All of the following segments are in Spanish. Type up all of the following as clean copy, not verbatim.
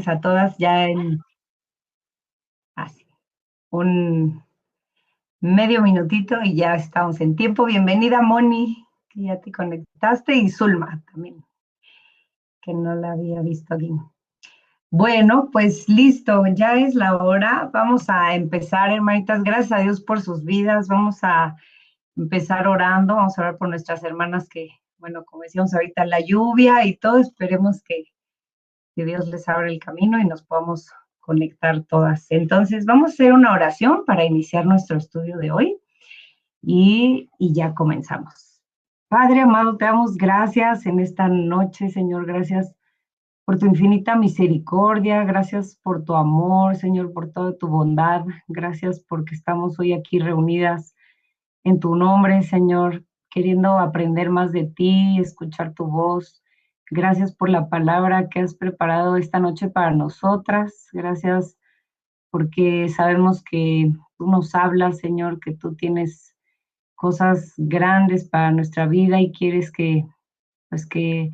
noches a todas, ya en así, un medio minutito y ya estamos en tiempo. Bienvenida, Moni, que ya te conectaste, y Zulma también, que no la había visto aquí. Bueno, pues listo, ya es la hora. Vamos a empezar, hermanitas. Gracias a Dios por sus vidas. Vamos a empezar orando. Vamos a orar por nuestras hermanas que, bueno, como decíamos ahorita, la lluvia y todo. Esperemos que Dios les abra el camino y nos podamos conectar todas. Entonces, vamos a hacer una oración para iniciar nuestro estudio de hoy y ya comenzamos. Padre amado, te damos gracias en esta noche, Señor. Gracias por tu infinita misericordia, gracias por tu amor, Señor, por toda tu bondad. Gracias porque estamos hoy aquí reunidas en tu nombre, Señor, queriendo aprender más de ti, escuchar tu voz. Gracias por la palabra que has preparado esta noche para nosotras. Gracias porque sabemos que tú nos hablas, Señor, que tú tienes cosas grandes para nuestra vida y quieres pues que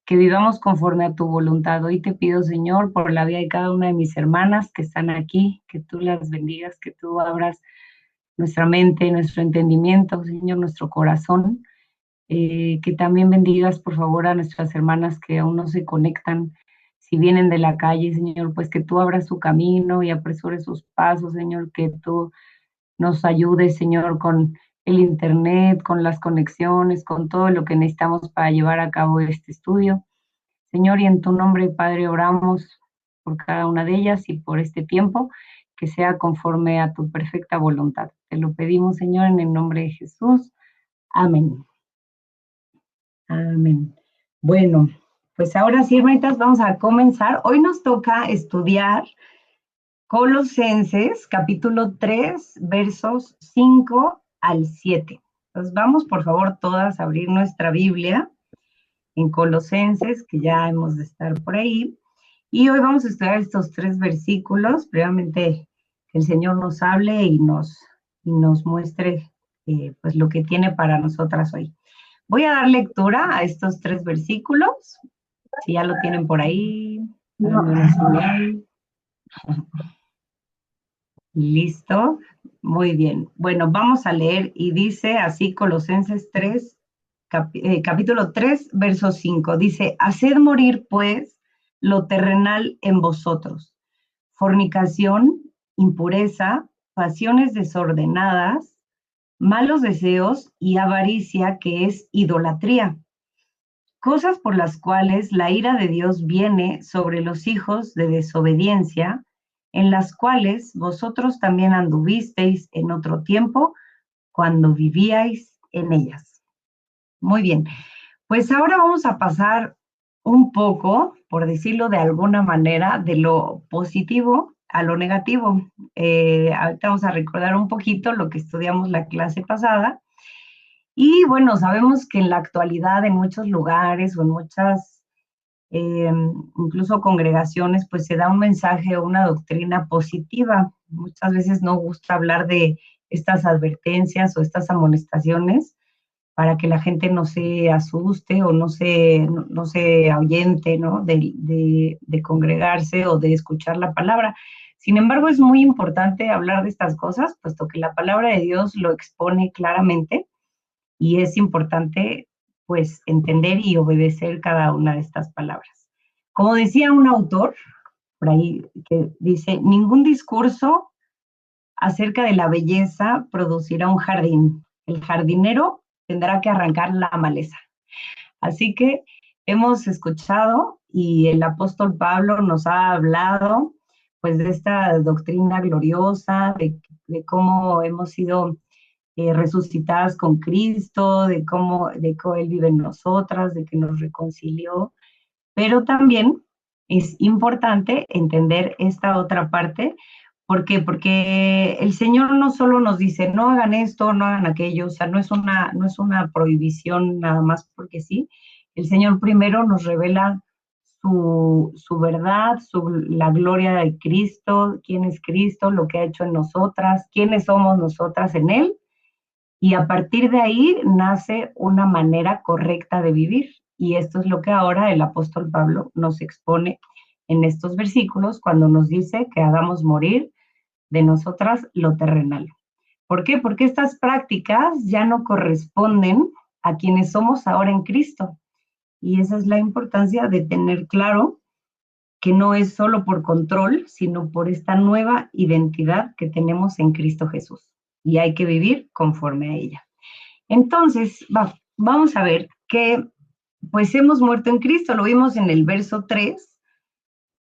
vivamos conforme a tu voluntad. Hoy te pido, Señor, por la vida de cada una de mis hermanas que están aquí, que tú las bendigas, que tú abras nuestra mente, nuestro entendimiento, Señor, nuestro corazón. Que también bendigas, por favor, a nuestras hermanas que aún no se conectan. Si vienen de la calle, Señor, pues que tú abras su camino y apresures sus pasos, Señor, que tú nos ayudes, Señor, con el internet, con las conexiones, con todo lo que necesitamos para llevar a cabo este estudio. Señor, y en tu nombre, Padre, oramos por cada una de ellas y por este tiempo, que sea conforme a tu perfecta voluntad. Te lo pedimos, Señor, en el nombre de Jesús. Amén. Amén. Bueno, pues ahora sí, hermanitas, vamos a comenzar. Hoy nos toca estudiar Colosenses, capítulo 3, versos 5 al 7. Entonces vamos, por favor, todas a abrir nuestra Biblia en Colosenses, que ya hemos de estar por ahí. Y hoy vamos a estudiar estos 3 versículos. Previamente que el Señor nos hable y nos muestre pues lo que tiene para nosotras hoy. Voy a dar lectura a estos 3 versículos. Si ya lo tienen por ahí, háganme una señal. Listo. Muy bien. Bueno, vamos a leer y dice así Colosenses 3, capítulo 3, verso 5. Dice, haced morir pues lo terrenal en vosotros: fornicación, impureza, pasiones desordenadas, malos deseos y avaricia, que es idolatría. Cosas por las cuales la ira de Dios viene sobre los hijos de desobediencia, en las cuales vosotros también anduvisteis en otro tiempo, cuando vivíais en ellas. Muy bien, pues ahora vamos a pasar un poco, por decirlo de alguna manera, de lo positivo a lo negativo. Ahorita vamos a recordar un poquito lo que estudiamos la clase pasada. Y bueno, sabemos que en la actualidad en muchos lugares o en muchas, incluso congregaciones, pues se da un mensaje o una doctrina positiva. Muchas veces no gusta hablar de estas advertencias o estas amonestaciones para que la gente no se asuste o no se ahuyente, ¿no? De congregarse o de escuchar la palabra. Sin embargo, es muy importante hablar de estas cosas, puesto que la palabra de Dios lo expone claramente y es importante, pues, entender y obedecer cada una de estas palabras. Como decía un autor por ahí, que dice, ningún discurso acerca de la belleza producirá un jardín. El jardinero tendrá que arrancar la maleza. Así que hemos escuchado y el apóstol Pablo nos ha hablado pues de esta doctrina gloriosa, de cómo hemos sido resucitadas con Cristo, de cómo Él vive en nosotras, de que nos reconcilió, pero también es importante entender esta otra parte. ¿Por qué? Porque el Señor no solo nos dice, no hagan esto, no hagan aquello, o sea, no es una prohibición nada más porque sí. El Señor primero nos revela su verdad, la gloria de Cristo, quién es Cristo, lo que ha hecho en nosotras, quiénes somos nosotras en Él, y a partir de ahí nace una manera correcta de vivir. Y esto es lo que ahora el apóstol Pablo nos expone en estos versículos cuando nos dice que hagamos morir de nosotras lo terrenal. ¿Por qué? Porque estas prácticas ya no corresponden a quienes somos ahora en Cristo. Y esa es la importancia de tener claro que no es solo por control, sino por esta nueva identidad que tenemos en Cristo Jesús. Y hay que vivir conforme a ella. Entonces, vamos a ver que pues hemos muerto en Cristo, lo vimos en el verso 3,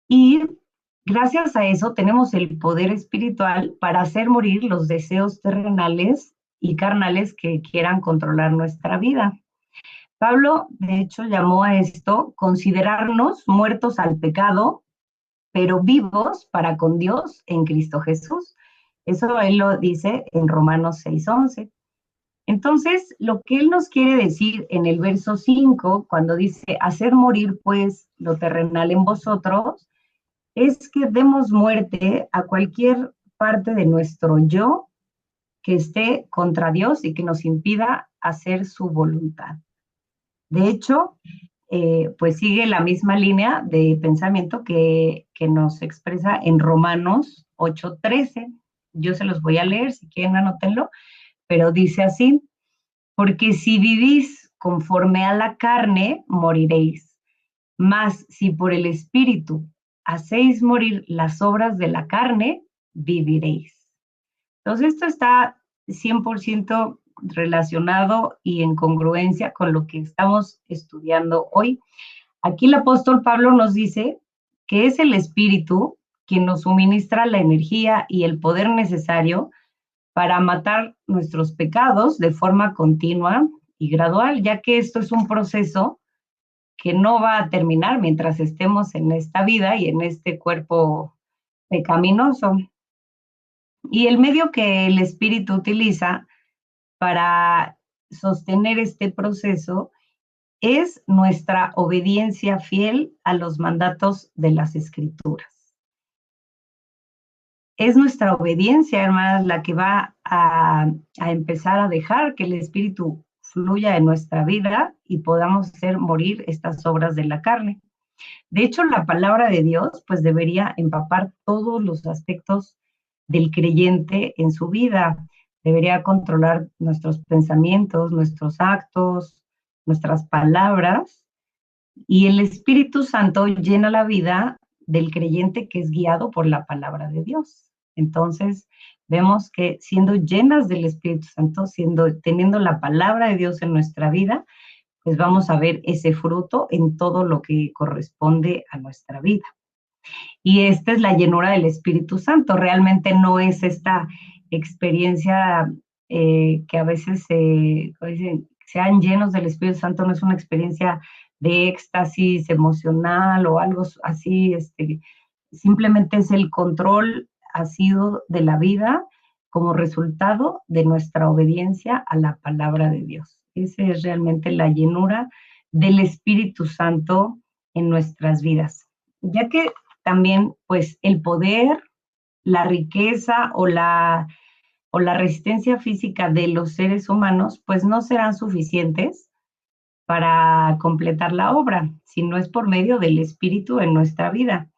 y gracias a eso tenemos el poder espiritual para hacer morir los deseos terrenales y carnales que quieran controlar nuestra vida. Pablo, de hecho, llamó a esto considerarnos muertos al pecado, pero vivos para con Dios en Cristo Jesús. Eso él lo dice en Romanos 6:11. Entonces, lo que él nos quiere decir en el verso 5, cuando dice, hacer morir pues lo terrenal en vosotros, es que demos muerte a cualquier parte de nuestro yo que esté contra Dios y que nos impida hacer su voluntad. De hecho, pues sigue la misma línea de pensamiento que nos expresa en Romanos 8:13. Yo se los voy a leer, si quieren anótenlo, pero dice así, porque si vivís conforme a la carne, moriréis, mas si por el Espíritu hacéis morir las obras de la carne, viviréis. Entonces, esto está 100% relacionado y en congruencia con lo que estamos estudiando hoy. Aquí el apóstol Pablo nos dice que es el Espíritu quien nos suministra la energía y el poder necesario para matar nuestros pecados de forma continua y gradual, ya que esto es un proceso que no va a terminar mientras estemos en esta vida y en este cuerpo pecaminoso. Y el medio que el Espíritu utiliza para sostener este proceso es nuestra obediencia fiel a los mandatos de las Escrituras. Es nuestra obediencia, hermanas, la que va a empezar a dejar que el Espíritu fluya en nuestra vida y podamos hacer morir estas obras de la carne. De hecho, la palabra de Dios pues debería empapar todos los aspectos del creyente en su vida. Debería controlar nuestros pensamientos, nuestros actos, nuestras palabras, y el Espíritu Santo llena la vida del creyente que es guiado por la palabra de Dios. Entonces, vemos que siendo llenas del Espíritu Santo, teniendo la palabra de Dios en nuestra vida, pues vamos a ver ese fruto en todo lo que corresponde a nuestra vida. Y esta es la llenura del Espíritu Santo. Realmente no es esta experiencia que a veces sean llenos del Espíritu Santo, no es una experiencia de éxtasis emocional o algo así, simplemente es el control asiduo de la vida como resultado de nuestra obediencia a la palabra de Dios. Esa es realmente la llenura del Espíritu Santo en nuestras vidas. Ya que también, pues, el poder, la riqueza o la resistencia física de los seres humanos, pues no serán suficientes para completar la obra, si no es por medio del Espíritu en nuestra vida.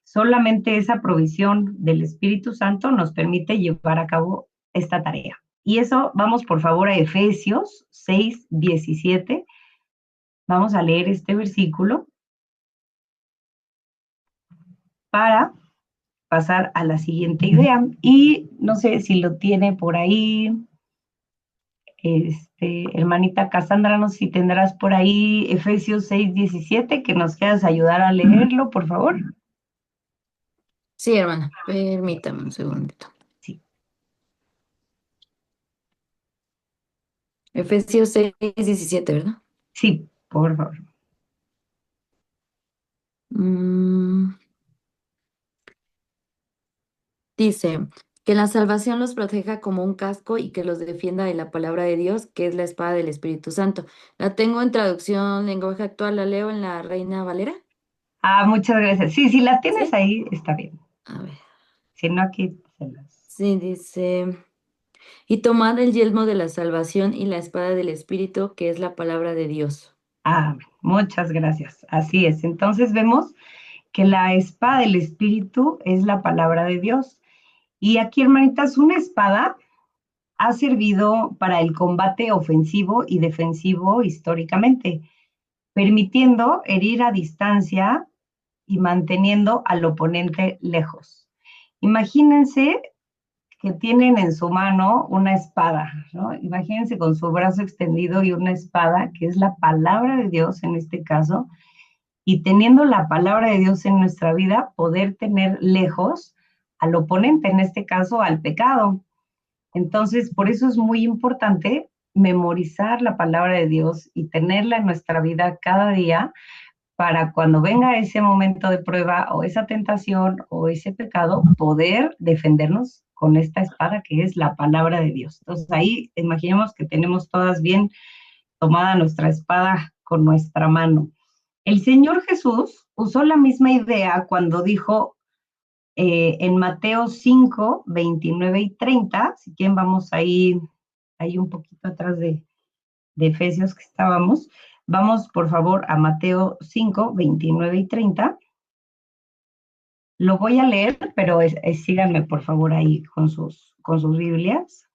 Solamente esa provisión del Espíritu Santo nos permite llevar a cabo esta tarea. Y eso, vamos por favor a Efesios 6:17. Vamos a leer este versículo para pasar a la siguiente idea. Y no sé si lo tiene por ahí, hermanita Cassandra, no sé si tendrás por ahí Efesios 6:17, que nos quieras ayudar a leerlo, por favor. Sí, hermana, permítame un segundito. Sí, Efesios 6:17, ¿verdad? sí, por favor. Mm, dice, que la salvación los proteja como un casco y que los defienda de la palabra de Dios, que es la espada del Espíritu Santo. La tengo en traducción lenguaje actual, la leo en la Reina Valera. Ah, muchas gracias. Sí, si la tienes ¿Sí? ahí, está bien. A ver. Si no, aquí se las... Sí, dice, y tomad el yelmo de la salvación y la espada del Espíritu, que es la palabra de Dios. Ah, muchas gracias. Así es. Entonces vemos que la espada del Espíritu es la palabra de Dios. Y aquí, hermanitas, una espada ha servido para el combate ofensivo y defensivo históricamente, permitiendo herir a distancia y manteniendo al oponente lejos. Imagínense que tienen en su mano una espada, ¿no? Imagínense con su brazo extendido y una espada, que es la palabra de Dios en este caso, y teniendo la palabra de Dios en nuestra vida, poder tener lejos al oponente, en este caso al pecado. Entonces, por eso es muy importante memorizar la palabra de Dios y tenerla en nuestra vida cada día para cuando venga ese momento de prueba o esa tentación o ese pecado, poder defendernos con esta espada que es la palabra de Dios. Entonces ahí imaginemos que tenemos todas bien tomada nuestra espada con nuestra mano. El Señor Jesús usó la misma idea cuando dijo en Mateo 5, 29 y 30, si quieren vamos ahí un poquito atrás de Efesios que estábamos. Vamos, por favor, a Mateo 5, 29 y 30. Lo voy a leer, pero síganme, por favor, ahí con sus Biblias.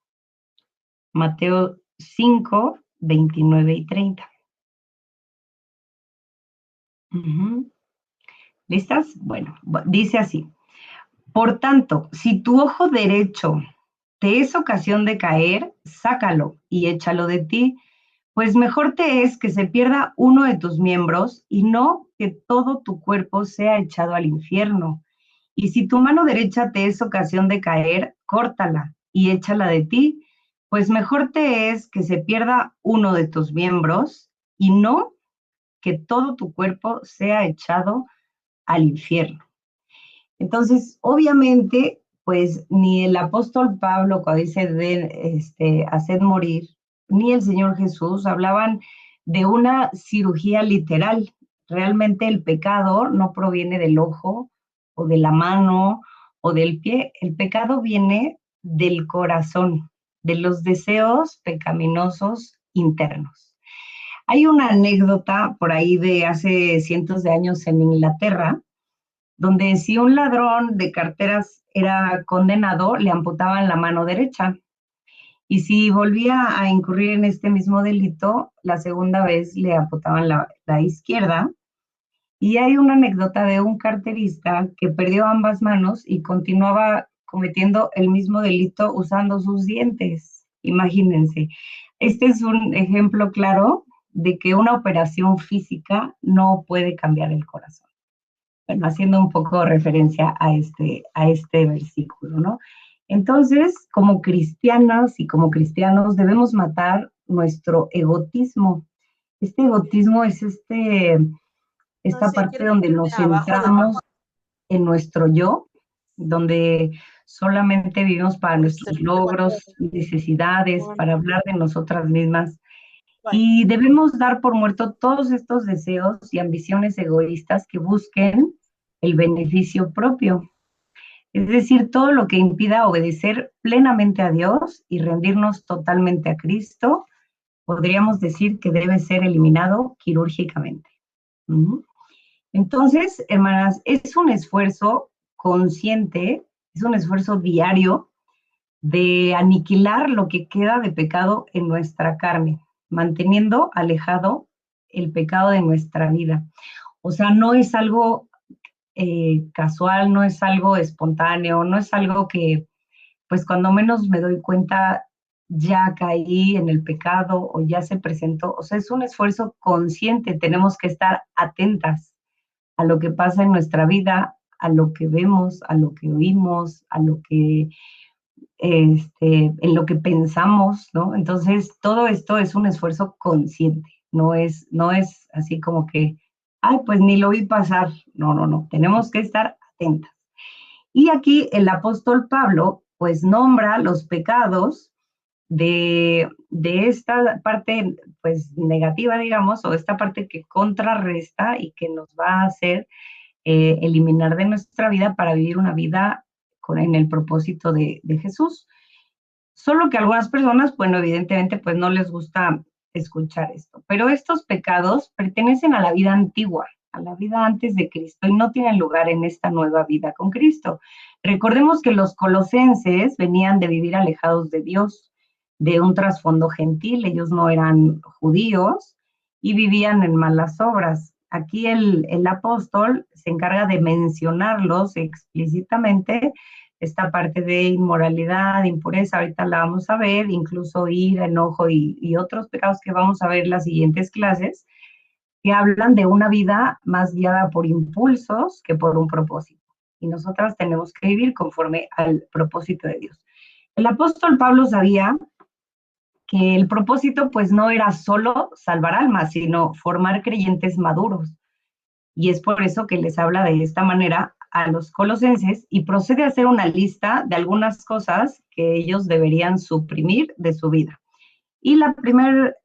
Mateo 5, 29 y 30. ¿Listas? Bueno, dice así. Por tanto, si tu ojo derecho te es ocasión de caer, sácalo y échalo de ti, pues mejor te es que se pierda uno de tus miembros y no que todo tu cuerpo sea echado al infierno. Y si tu mano derecha te es ocasión de caer, córtala y échala de ti, pues mejor te es que se pierda uno de tus miembros y no que todo tu cuerpo sea echado al infierno. Entonces, obviamente, pues ni el apóstol Pablo, cuando dice haced morir, ni el Señor Jesús hablaban de una cirugía literal. Realmente el pecado no proviene del ojo o de la mano o del pie. El pecado viene del corazón, de los deseos pecaminosos internos. Hay una anécdota por ahí de hace cientos de años en Inglaterra, donde si un ladrón de carteras era condenado, le amputaban la mano derecha. Y si volvía a incurrir en este mismo delito, la segunda vez le amputaban la izquierda. Y hay una anécdota de un carterista que perdió ambas manos y continuaba cometiendo el mismo delito usando sus dientes. Imagínense. Este es un ejemplo claro de que una operación física no puede cambiar el corazón. Bueno, haciendo un poco referencia a este versículo, ¿no? Entonces, como cristianas y como cristianos debemos matar nuestro egotismo. Este egotismo es esta parte donde nos centramos en nuestro yo, donde solamente vivimos para nuestros logros, necesidades, para hablar de nosotras mismas. Y debemos dar por muerto todos estos deseos y ambiciones egoístas que busquen el beneficio propio. Es decir, todo lo que impida obedecer plenamente a Dios y rendirnos totalmente a Cristo, podríamos decir que debe ser eliminado quirúrgicamente. Entonces, hermanas, es un esfuerzo consciente, es un esfuerzo diario de aniquilar lo que queda de pecado en nuestra carne, manteniendo alejado el pecado de nuestra vida. O sea, no es algo casual, no es algo espontáneo, no es algo que, pues cuando menos me doy cuenta, ya caí en el pecado o ya se presentó. O sea, es un esfuerzo consciente, tenemos que estar atentas a lo que pasa en nuestra vida, a lo que vemos, a lo que oímos, a lo que en lo que pensamos, ¿no? Entonces, todo esto es un esfuerzo consciente, no es así como que, ay, pues ni lo vi pasar. No, no, no, tenemos que estar atentas. Y aquí el apóstol Pablo, pues nombra los pecados de esta parte, pues negativa, digamos, o esta parte que contrarresta y que nos va a hacer eliminar de nuestra vida para vivir una vida en el propósito de Jesús. Solo que a algunas personas, bueno, evidentemente, pues no les gusta escuchar esto. Pero estos pecados pertenecen a la vida antigua, a la vida antes de Cristo y no tienen lugar en esta nueva vida con Cristo. Recordemos que los colosenses venían de vivir alejados de Dios, de un trasfondo gentil, ellos no eran judíos y vivían en malas obras. Aquí el apóstol se encarga de mencionarlos explícitamente, esta parte de inmoralidad, impureza, ahorita la vamos a ver, incluso ira, enojo y otros pecados que vamos a ver en las siguientes clases, que hablan de una vida más guiada por impulsos que por un propósito. Y nosotras tenemos que vivir conforme al propósito de Dios. El apóstol Pablo sabía que el propósito pues no era solo salvar almas, sino formar creyentes maduros. Y es por eso que les habla de esta manera a los colosenses y procede a hacer una lista de algunas cosas que ellos deberían suprimir de su vida. Y el primer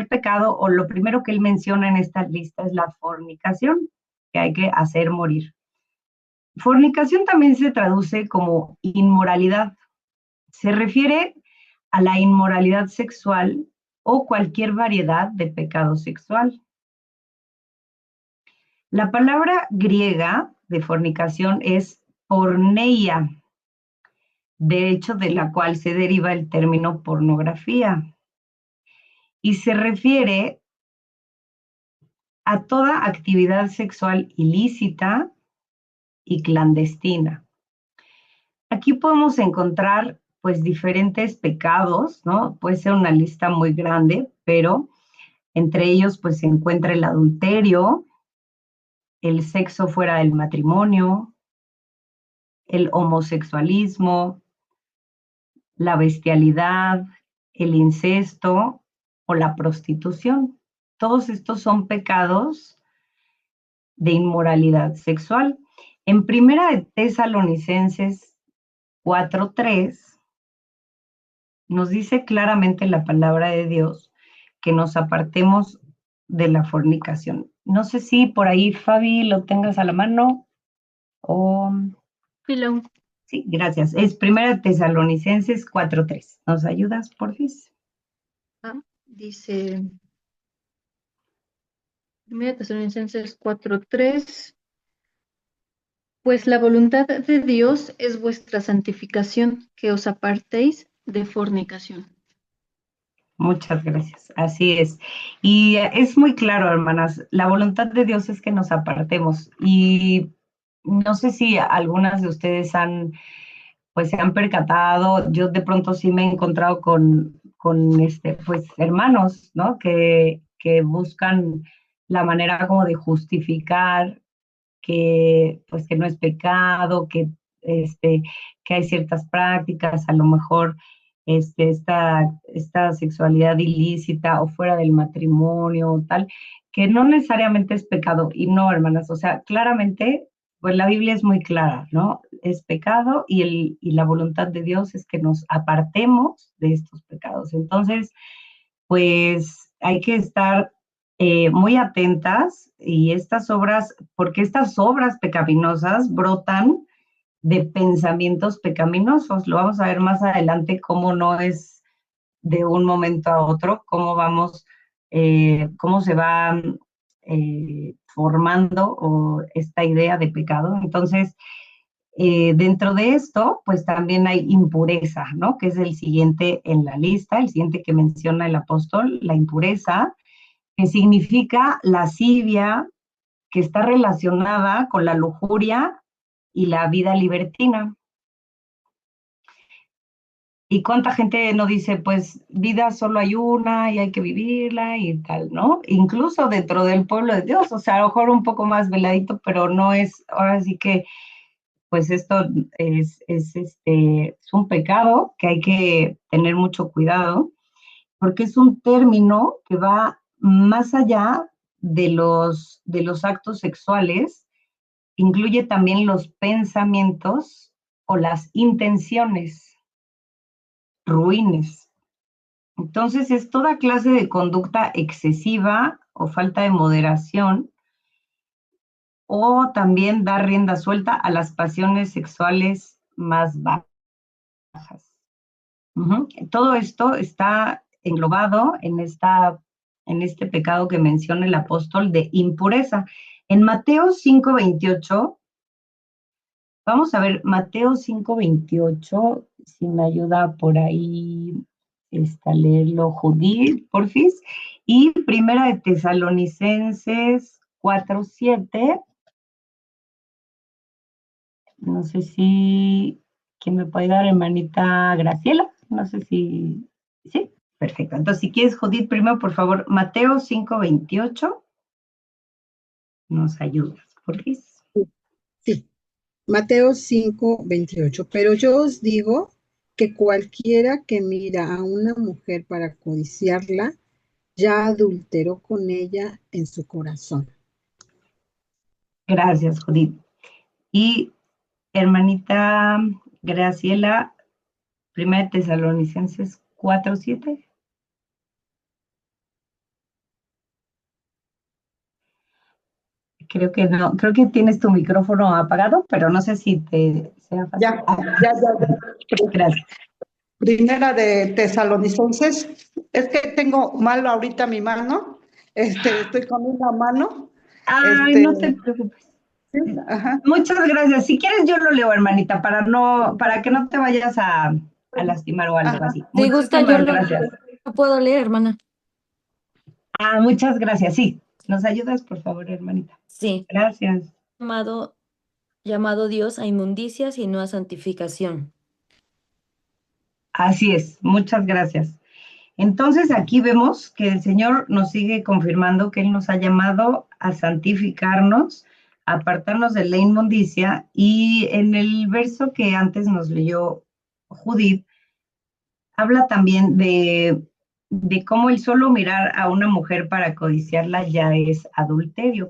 pecado o lo primero que él menciona en esta lista es la fornicación, que hay que hacer morir. Fornicación también se traduce como inmoralidad. Se refiere a la inmoralidad sexual o cualquier variedad de pecado sexual. La palabra griega de fornicación es porneia, de hecho de la cual se deriva el término pornografía, y se refiere a toda actividad sexual ilícita y clandestina. Aquí podemos encontrar pues diferentes pecados, ¿no? Puede ser una lista muy grande, pero entre ellos pues se encuentra el adulterio, el sexo fuera del matrimonio, el homosexualismo, la bestialidad, el incesto o la prostitución. Todos estos son pecados de inmoralidad sexual. En Primera de Tesalonicenses 4:3 nos dice claramente la palabra de Dios que nos apartemos de la fornicación. No sé si por ahí, Fabi, lo tengas a la mano o... Hello. Sí, gracias. Es Primera Tesalonicenses 4:3. ¿Nos ayudas, por favor? Dice 1 Tesalonicenses 4:3, pues la voluntad de Dios es vuestra santificación, que os apartéis de fornicación. Muchas gracias, así es. Y es muy claro, hermanas, la voluntad de Dios es que nos apartemos. Y no sé si algunas de ustedes pues se han percatado, yo de pronto sí me he encontrado con pues hermanos, ¿no? Que buscan la manera como de justificar pues que no es pecado, que hay ciertas prácticas, a lo mejor esta sexualidad ilícita o fuera del matrimonio o tal, que no necesariamente es pecado. Y no, hermanas, o sea, claramente, pues la Biblia es muy clara, ¿no? Es pecado y la voluntad de Dios es que nos apartemos de estos pecados. Entonces, pues hay que estar muy atentas y porque estas obras pecaminosas brotan de pensamientos pecaminosos. Lo vamos a ver más adelante cómo no es de un momento a otro, cómo se va formando esta idea de pecado. Entonces, dentro de esto, pues también hay impureza, ¿no? Que es el siguiente en la lista, el siguiente que menciona el apóstol, la impureza, que significa lascivia, que está relacionada con la lujuria y la vida libertina. ¿Y cuánta gente no dice, pues, vida solo hay una y hay que vivirla y tal, ¿no? Incluso dentro del pueblo de Dios, o sea, a lo mejor un poco más veladito, pero no es, ahora sí que, pues esto es un pecado que hay que tener mucho cuidado, porque es un término que va más allá de los actos sexuales, incluye también los pensamientos o las intenciones ruines. Entonces es toda clase de conducta excesiva o falta de moderación, o también dar rienda suelta a las pasiones sexuales más bajas. Todo esto está englobado en esta en este pecado que menciona el apóstol de impureza. En Mateo 5:28, vamos a ver Mateo 5:28, si me ayuda por ahí leerlo Judith, porfis, y Primera de Tesalonicenses 4:7. No sé si, ¿quién me puede dar, hermanita Graciela? No sé si, sí, perfecto. Entonces, si quieres, Judith, primero, por favor, Mateo 5:28, nos ayudas, porfis. Sí, Mateo 5:28. Pero yo os digo que cualquiera que mira a una mujer para codiciarla, ya adulteró con ella en su corazón. Gracias, Judith. Y hermanita Graciela, Primera de Tesalonicenses 4:7. Creo que no, creo que tienes tu micrófono apagado, pero no sé si te sea fácil. Ya. Gracias. Primera de Tesalonicenses. Es que tengo mal ahorita mi mano. Estoy con una mano. Ay, no te preocupes. Sí, ajá. Muchas gracias. Si quieres, yo lo leo, hermanita, para que no te vayas a lastimar o algo así. Si gusta, yo Muchísimas gracias. lo puedo leer, hermana. Muchas gracias. Sí, ¿nos ayudas, por favor, hermanita? Sí. Gracias. Llamado Dios a inmundicias y no a santificación. Así es, muchas gracias. Entonces aquí vemos que el Señor nos sigue confirmando que Él nos ha llamado a santificarnos, a apartarnos de la inmundicia, y en el verso que antes nos leyó Judith, habla también de cómo el solo mirar a una mujer para codiciarla ya es adulterio.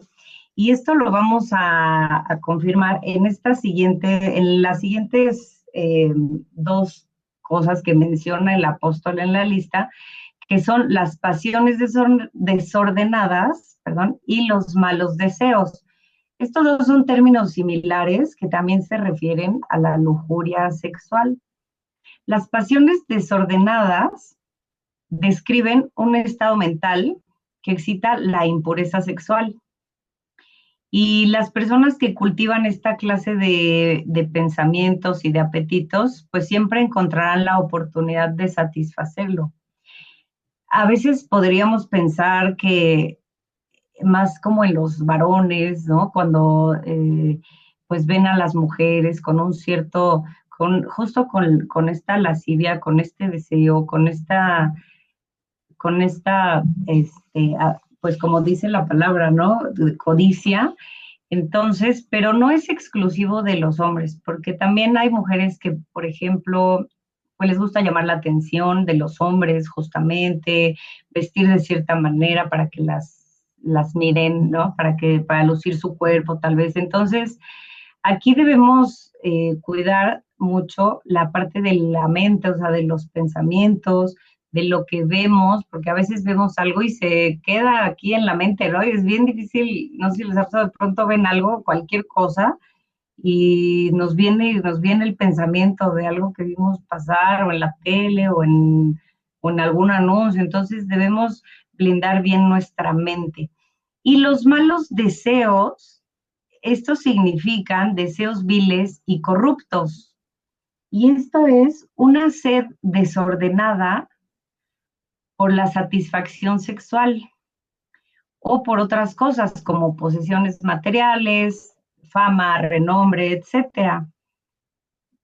Y esto lo vamos a confirmar en las siguientes dos cosas que menciona el apóstol en la lista, que son las pasiones desordenadas, y los malos deseos. Estos dos son términos similares que también se refieren a la lujuria sexual. Las pasiones desordenadas describen un estado mental que excita la impureza sexual. Y las personas que cultivan esta clase de pensamientos y de apetitos, pues siempre encontrarán la oportunidad de satisfacerlo. A veces podríamos pensar que más como en los varones, ¿no? Cuando pues ven a las mujeres con un cierto, justo con esta lascivia, con este deseo, con esta, pues como dice la palabra, ¿no? Codicia. Entonces, pero no es exclusivo de los hombres, porque también hay mujeres que, por ejemplo, pues les gusta llamar la atención de los hombres, justamente, vestir de cierta manera para que las miren, ¿no? Para lucir su cuerpo, tal vez. Entonces, aquí debemos cuidar mucho la parte de la mente, o sea, de los pensamientos, de lo que vemos, porque a veces vemos algo y se queda aquí en la mente, ¿no? Y es bien difícil, no sé si les ha pasado, de pronto ven algo, cualquier cosa, y nos viene el pensamiento de algo que vimos pasar, o en la tele, o en algún anuncio. Entonces debemos blindar bien nuestra mente. Y los malos deseos, estos significan deseos viles y corruptos. Y esto es una sed desordenada por la satisfacción sexual o por otras cosas como posesiones materiales, fama, renombre, etcétera.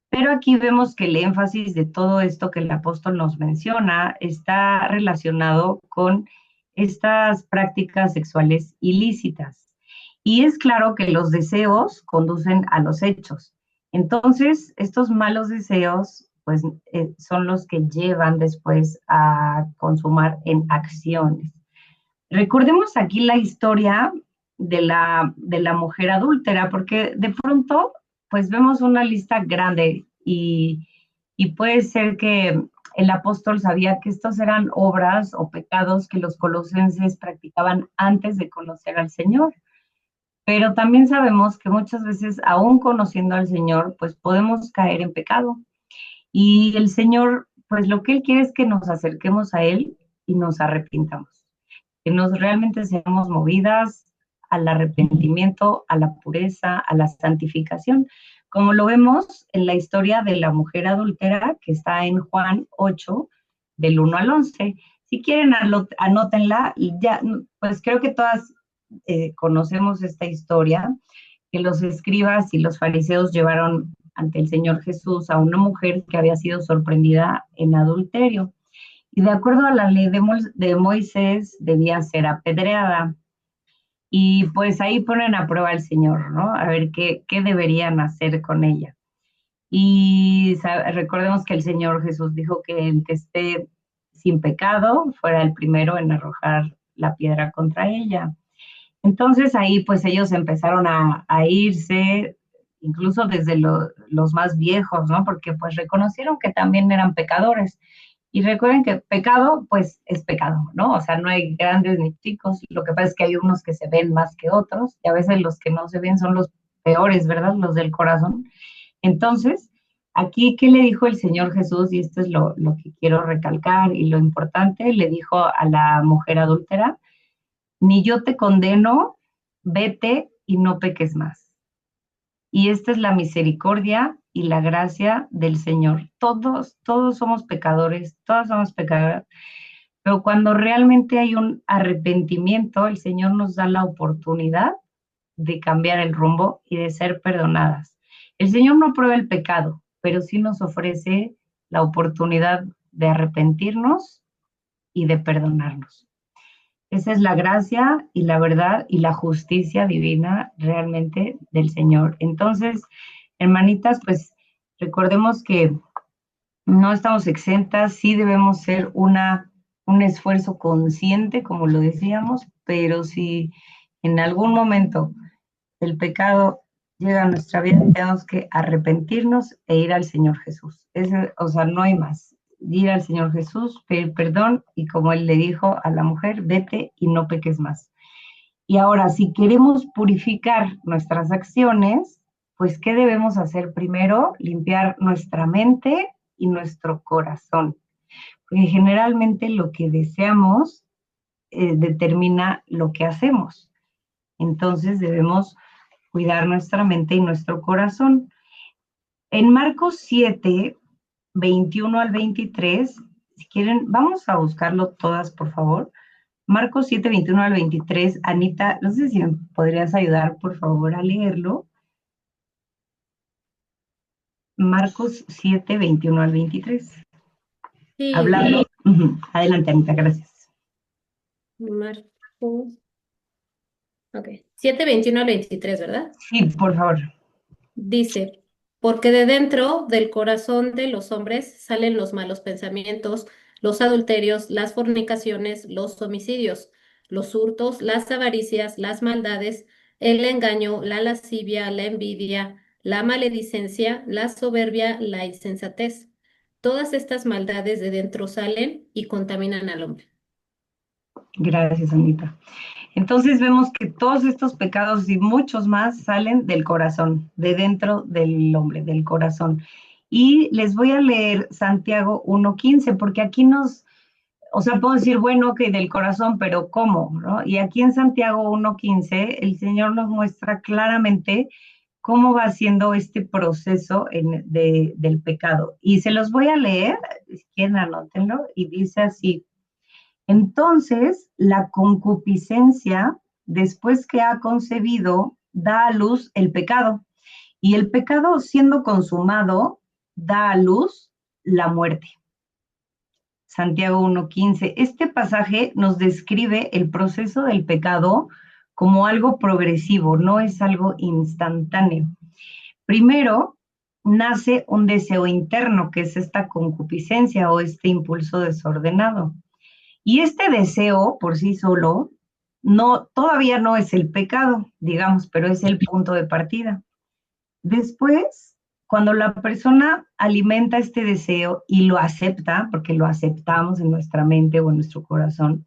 Pero aquí vemos que el énfasis de todo esto que el apóstol nos menciona está relacionado con estas prácticas sexuales ilícitas. Y es claro que los deseos conducen a los hechos. Entonces, estos malos deseos, pues, son los que llevan después a consumar en acciones. Recordemos aquí la historia de la mujer adúltera, porque de pronto, pues vemos una lista grande y puede ser que el apóstol sabía que estos eran obras o pecados que los colosenses practicaban antes de conocer al Señor. Pero también sabemos que muchas veces, aún conociendo al Señor, pues podemos caer en pecado. Y el Señor, pues lo que Él quiere es que nos acerquemos a Él y nos arrepintamos. que nos realmente seamos movidas al arrepentimiento, a la pureza, a la santificación, como lo vemos en la historia de la mujer adúltera que está en Juan 8, del 1 al 11. Si quieren, anótenla, y ya, pues creo que todas conocemos esta historia, que los escribas y los fariseos llevaron ante el Señor Jesús a una mujer que había sido sorprendida en adulterio. Y de acuerdo a la ley de Moisés, debía ser apedreada. Y pues ahí ponen a prueba al Señor, ¿no? A ver qué deberían hacer con ella. Y recordemos que el Señor Jesús dijo que el que esté sin pecado fuera el primero en arrojar la piedra contra ella. Entonces ahí pues ellos empezaron a irse, incluso desde los más viejos, ¿no? Porque pues reconocieron que también eran pecadores. Y recuerden que pecado, pues es pecado, ¿no? O sea, no hay grandes ni chicos. Lo que pasa es que hay unos que se ven más que otros, y a veces los que no se ven son los peores, ¿verdad? Los del corazón. Entonces, aquí, ¿qué le dijo el Señor Jesús? Y esto es lo que quiero recalcar y lo importante, le dijo a la mujer adúltera: ni yo te condeno, vete y no peques más. Y esta es la misericordia y la gracia del Señor. Todos somos pecadores, todas somos pecadoras, pero cuando realmente hay un arrepentimiento, el Señor nos da la oportunidad de cambiar el rumbo y de ser perdonadas. El Señor no prueba el pecado, pero sí nos ofrece la oportunidad de arrepentirnos y de perdonarnos. Esa es la gracia y la verdad y la justicia divina realmente del Señor. Entonces, hermanitas, pues recordemos que no estamos exentas, sí debemos ser un esfuerzo consciente, como lo decíamos, pero si en algún momento el pecado llega a nuestra vida, tenemos que arrepentirnos e ir al Señor Jesús. O sea, no hay más. Ir al Señor Jesús, pedir perdón, y como Él le dijo a la mujer, vete y no peques más. Y ahora, si queremos purificar nuestras acciones, pues, ¿qué debemos hacer primero? Limpiar nuestra mente y nuestro corazón. Porque generalmente lo que deseamos determina lo que hacemos. Entonces debemos cuidar nuestra mente y nuestro corazón. En Marcos 7, 21 al 23, si quieren, vamos a buscarlo todas, por favor. Marcos 7, 21 al 23. Anita, no sé si me podrías ayudar, por favor, a leerlo. Marcos 7, 21 al 23. Sí, Hablando. Adelante, Anita, gracias. Marcos. Ok, 7, 21 al 23, ¿verdad? Sí, por favor. Dice, porque de dentro del corazón de los hombres salen los malos pensamientos, los adulterios, las fornicaciones, los homicidios, los hurtos, las avaricias, las maldades, el engaño, la lascivia, la envidia, la maledicencia, la soberbia, la insensatez. Todas estas maldades de dentro salen y contaminan al hombre. Gracias, Anita. Entonces vemos que todos estos pecados y muchos más salen del corazón, de dentro del hombre, del corazón. Y les voy a leer Santiago 1:15, porque aquí o sea, puedo decir, bueno, que del corazón, pero ¿cómo? ¿No? Y aquí en Santiago 1:15, el Señor nos muestra claramente cómo va haciendo este proceso del pecado. Y se los voy a leer, si quieren anótenlo, y dice así: entonces, la concupiscencia, después que ha concebido, da a luz el pecado. Y el pecado, siendo consumado, da a luz la muerte. Santiago 1:15. Este pasaje nos describe el proceso del pecado como algo progresivo, no es algo instantáneo. Primero, nace un deseo interno, que es esta concupiscencia o este impulso desordenado. Y este deseo por sí solo todavía no es el pecado, digamos, pero es el punto de partida. Después, cuando la persona alimenta este deseo y lo acepta, porque lo aceptamos en nuestra mente o en nuestro corazón,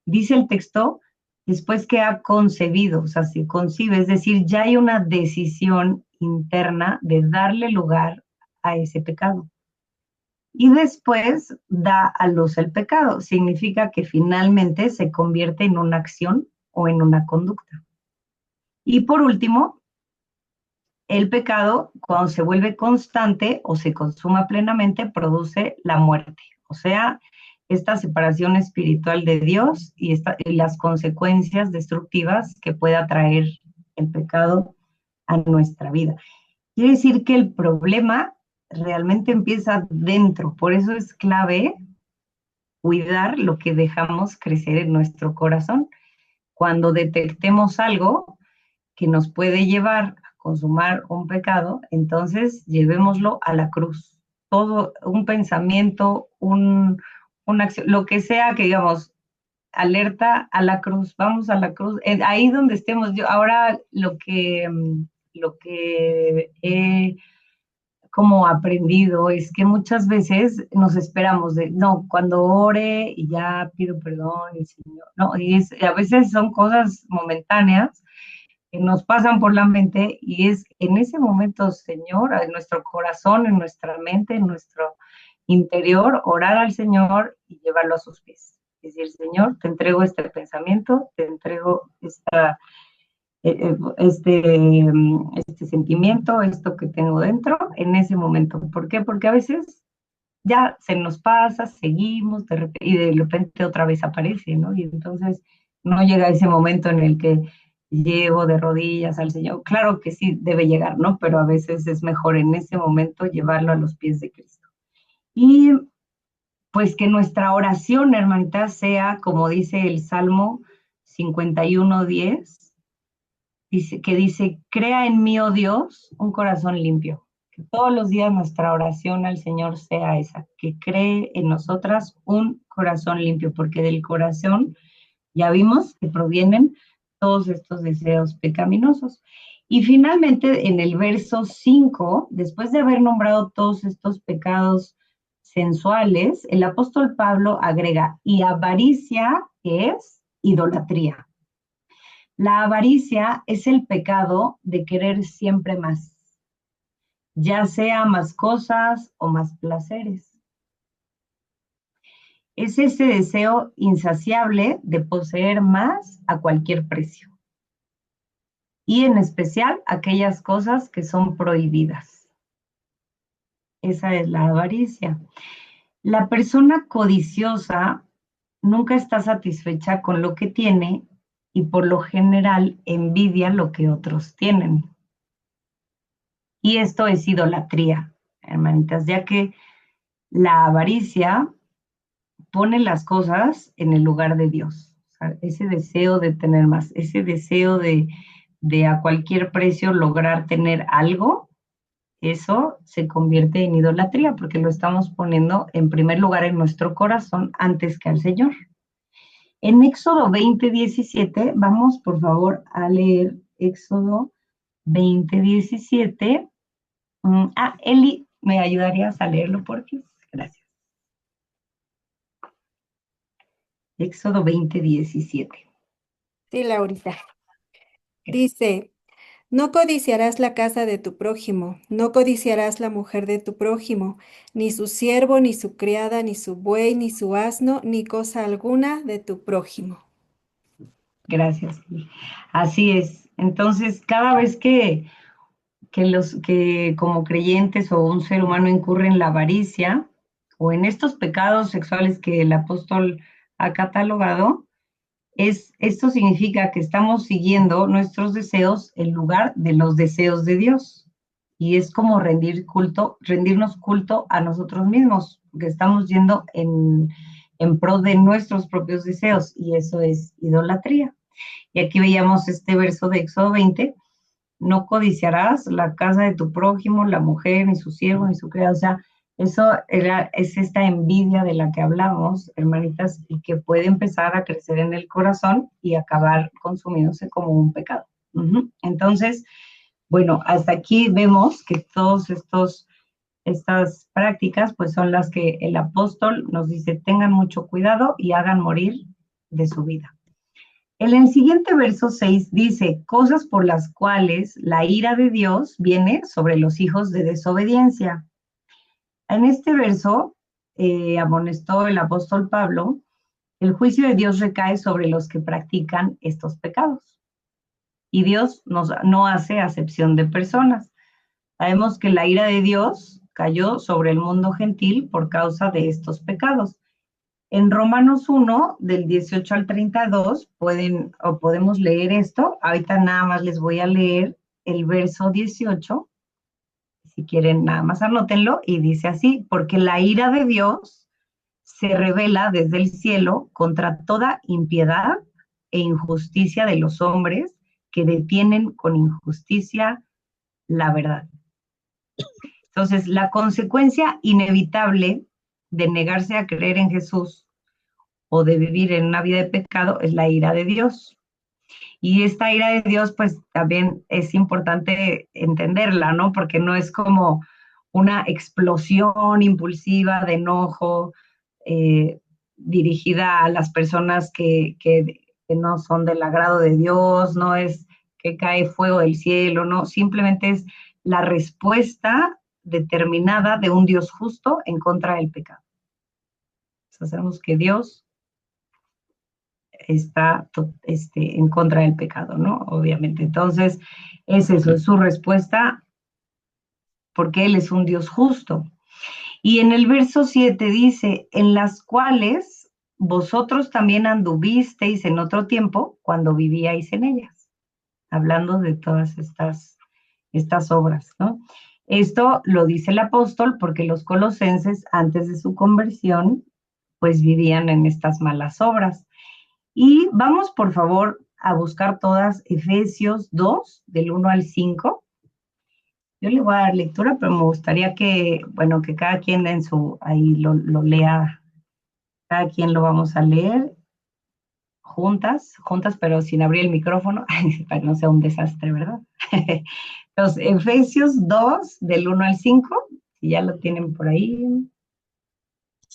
dice el texto, después que ha concebido, o sea, se concibe, es decir, ya hay una decisión interna de darle lugar a ese pecado. y después da a luz el pecado. Significa que finalmente se convierte en una acción o en una conducta. Y por último, el pecado, cuando se vuelve constante o se consuma plenamente, produce la muerte. O sea, esta separación espiritual de Dios y las consecuencias destructivas que pueda traer el pecado a nuestra vida. Quiere decir que el problema realmente empieza dentro, por eso es clave cuidar lo que dejamos crecer en nuestro corazón. Cuando detectemos algo que nos puede llevar a consumar un pecado, entonces llevémoslo a la cruz. Todo, un pensamiento, una acción, lo que sea que digamos, alerta a la cruz, vamos a la cruz, ahí donde estemos. Yo ahora lo que he como aprendido es que muchas veces nos esperamos de, no, cuando ore y ya pido perdón, y Señor, no, y a veces son cosas momentáneas que nos pasan por la mente y es en ese momento, Señor, en nuestro corazón, en nuestra mente, en nuestro interior, orar al Señor y llevarlo a sus pies. Es decir, Señor, te entrego este pensamiento, te entrego este sentimiento, esto que tengo dentro, en ese momento. ¿Por qué? Porque a veces ya se nos pasa, seguimos, y de repente otra vez aparece, ¿no? Y entonces no llega ese momento en el que llevo de rodillas al Señor. Claro que sí debe llegar, ¿no? Pero a veces es mejor en ese momento llevarlo a los pies de Cristo. Y pues que nuestra oración, hermanita, sea, como dice el Salmo 51:10, que dice, crea en mí, oh Dios, un corazón limpio. Que todos los días nuestra oración al Señor sea esa, que cree en nosotras un corazón limpio, porque del corazón ya vimos que provienen todos estos deseos pecaminosos. Y finalmente, en el verso 5, después de haber nombrado todos estos pecados sensuales, el apóstol Pablo agrega, y avaricia, que es idolatría. La avaricia es el pecado de querer siempre más, ya sea más cosas o más placeres. Es ese deseo insaciable de poseer más a cualquier precio. Y en especial aquellas cosas que son prohibidas. Esa es la avaricia. La persona codiciosa nunca está satisfecha con lo que tiene y por lo general envidia lo que otros tienen. Y esto es idolatría, hermanitas, ya que la avaricia pone las cosas en el lugar de Dios. O sea, ese deseo de tener más, ese deseo de a cualquier precio lograr tener algo, eso se convierte en idolatría porque lo estamos poniendo en primer lugar en nuestro corazón antes que al Señor. En Éxodo 20:17, vamos por favor a leer Éxodo 20:17. Eli, ¿me ayudarías a leerlo, por favor? Gracias. Éxodo 20:17. Sí, Laurita. Dice, no codiciarás la casa de tu prójimo, no codiciarás la mujer de tu prójimo, ni su siervo, ni su criada, ni su buey, ni su asno, ni cosa alguna de tu prójimo. Gracias. Así es. Entonces, cada vez que como creyentes o un ser humano incurre en la avaricia o en estos pecados sexuales que el apóstol ha catalogado, esto significa que estamos siguiendo nuestros deseos en lugar de los deseos de Dios. Y es como rendirnos culto a nosotros mismos, porque estamos yendo en pro de nuestros propios deseos, y eso es idolatría. Y aquí veíamos este verso de Éxodo 20, no codiciarás la casa de tu prójimo, la mujer, ni su siervo, ni su criado. O sea, es esta envidia de la que hablamos, hermanitas, y que puede empezar a crecer en el corazón y acabar consumiéndose como un pecado. Entonces, bueno, hasta aquí vemos que estas prácticas pues son las que el apóstol nos dice, tengan mucho cuidado y hagan morir de su vida. En el siguiente verso 6 dice, cosas por las cuales la ira de Dios viene sobre los hijos de desobediencia. En este verso amonestó el apóstol Pablo, el juicio de Dios recae sobre los que practican estos pecados. Y Dios no hace acepción de personas. Sabemos que la ira de Dios cayó sobre el mundo gentil por causa de estos pecados. En Romanos 1, del 18 al 32, podemos leer esto. Ahorita nada más les voy a leer el verso 18. Si quieren, nada más anótenlo. Y dice así: porque la ira de Dios se revela desde el cielo contra toda impiedad e injusticia de los hombres que detienen con injusticia la verdad. Entonces, la consecuencia inevitable de negarse a creer en Jesús o de vivir en una vida de pecado es la ira de Dios. Y esta ira de Dios, pues también es importante entenderla, ¿no? Porque no es como una explosión impulsiva de enojo dirigida a las personas que no son del agrado de Dios, no es que cae fuego del cielo, no, simplemente es la respuesta determinada de un Dios justo en contra del pecado. Entonces, sabemos que Dios está en contra del pecado, ¿no? Obviamente. Entonces, es eso, es su respuesta, porque Él es un Dios justo. Y en el verso 7 dice: en las cuales vosotros también anduvisteis en otro tiempo cuando vivíais en ellas. Hablando de todas estas obras, ¿no? Esto lo dice el apóstol porque los colosenses, antes de su conversión, pues vivían en estas malas obras. Y vamos, por favor, a buscar todas Efesios 2, del 1 al 5. Yo le voy a dar lectura, pero me gustaría que cada quien ahí lo lea, cada quien lo vamos a leer juntas, pero sin abrir el micrófono, para que no sea un desastre, ¿verdad? Entonces, Efesios 2, del 1 al 5, si ya lo tienen por ahí,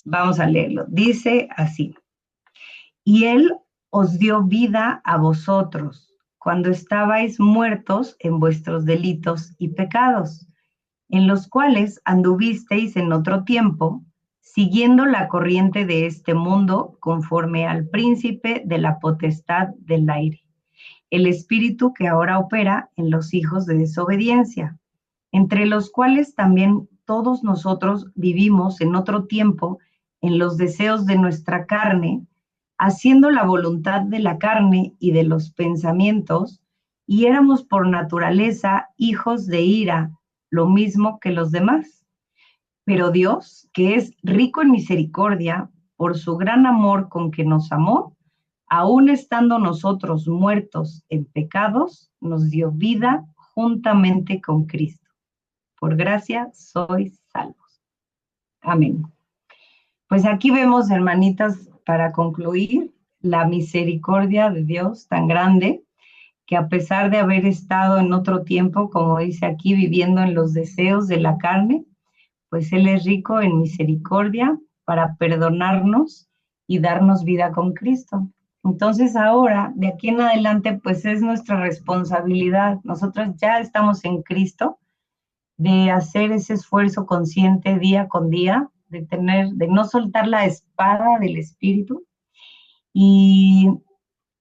vamos a leerlo. Dice así: y Él os dio vida a vosotros cuando estabais muertos en vuestros delitos y pecados, en los cuales anduvisteis en otro tiempo, siguiendo la corriente de este mundo, conforme al príncipe de la potestad del aire, el espíritu que ahora opera en los hijos de desobediencia, entre los cuales también todos nosotros vivimos en otro tiempo en los deseos de nuestra carne, haciendo la voluntad de la carne y de los pensamientos, y éramos por naturaleza hijos de ira, lo mismo que los demás. Pero Dios, que es rico en misericordia, por su gran amor con que nos amó, aun estando nosotros muertos en pecados, nos dio vida juntamente con Cristo. Por gracia sois salvos. Amén. Pues aquí vemos, hermanitas, para concluir, la misericordia de Dios tan grande, que a pesar de haber estado en otro tiempo, como dice aquí, viviendo en los deseos de la carne, pues Él es rico en misericordia para perdonarnos y darnos vida con Cristo. Entonces ahora, de aquí en adelante, pues es nuestra responsabilidad. Nosotros ya estamos en Cristo, de hacer ese esfuerzo consciente día con día, de no soltar la espada del Espíritu y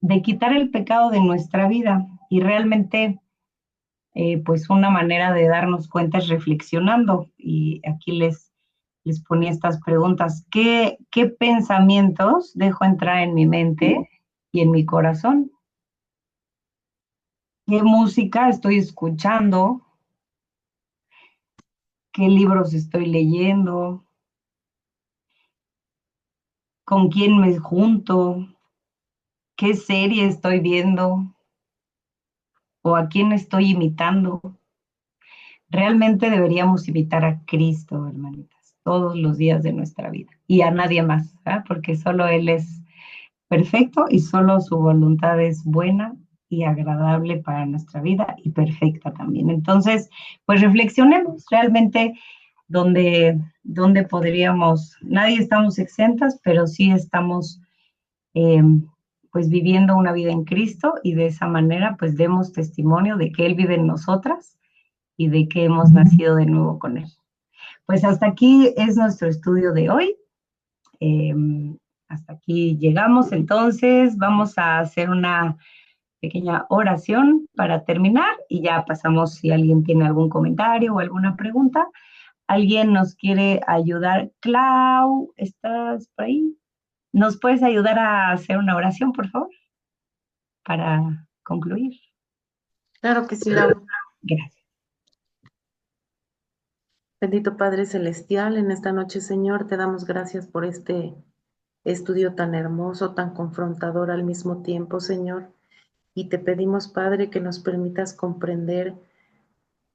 de quitar el pecado de nuestra vida. Y realmente, pues una manera de darnos cuenta es reflexionando. Y aquí les ponía estas preguntas: ¿qué pensamientos dejo entrar en mi mente y en mi corazón? ¿Qué música estoy escuchando? ¿Qué libros estoy leyendo? ¿Con quién me junto? ¿Qué serie estoy viendo? ¿O a quién estoy imitando? Realmente deberíamos imitar a Cristo, hermanitas, todos los días de nuestra vida, y a nadie más, ¿verdad? Porque solo Él es perfecto y solo su voluntad es buena y agradable para nuestra vida y perfecta también. Entonces, pues reflexionemos realmente donde podríamos, nadie estamos exentas, pero sí estamos pues viviendo una vida en Cristo, y de esa manera pues demos testimonio de que Él vive en nosotras y de que hemos nacido de nuevo con Él. Pues hasta aquí es nuestro estudio de hoy. hasta aquí llegamos, entonces vamos a hacer una pequeña oración para terminar y ya pasamos si alguien tiene algún comentario o alguna pregunta. ¿Alguien nos quiere ayudar? Clau, ¿estás por ahí? ¿Nos puedes ayudar a hacer una oración, por favor, para concluir? Claro que sí, Lau. Gracias. Bendito Padre Celestial, en esta noche, Señor, te damos gracias por este estudio tan hermoso, tan confrontador al mismo tiempo, Señor. Y te pedimos, Padre, que nos permitas comprender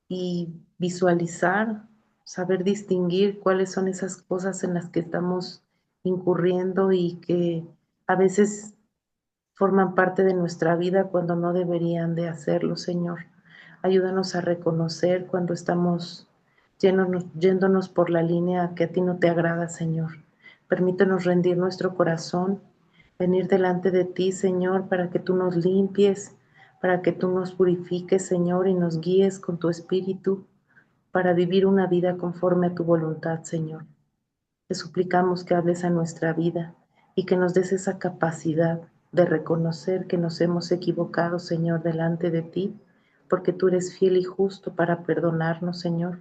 y visualizar, saber distinguir cuáles son esas cosas en las que estamos incurriendo y que a veces forman parte de nuestra vida cuando no deberían de hacerlo, Señor. Ayúdanos a reconocer cuando estamos yéndonos por la línea que a ti no te agrada, Señor. Permítenos rendir nuestro corazón, venir delante de ti, Señor, para que tú nos limpies, para que tú nos purifiques, Señor, y nos guíes con tu espíritu para vivir una vida conforme a tu voluntad, Señor. Te suplicamos que hables a nuestra vida y que nos des esa capacidad de reconocer que nos hemos equivocado, Señor, delante de ti, porque tú eres fiel y justo para perdonarnos, Señor.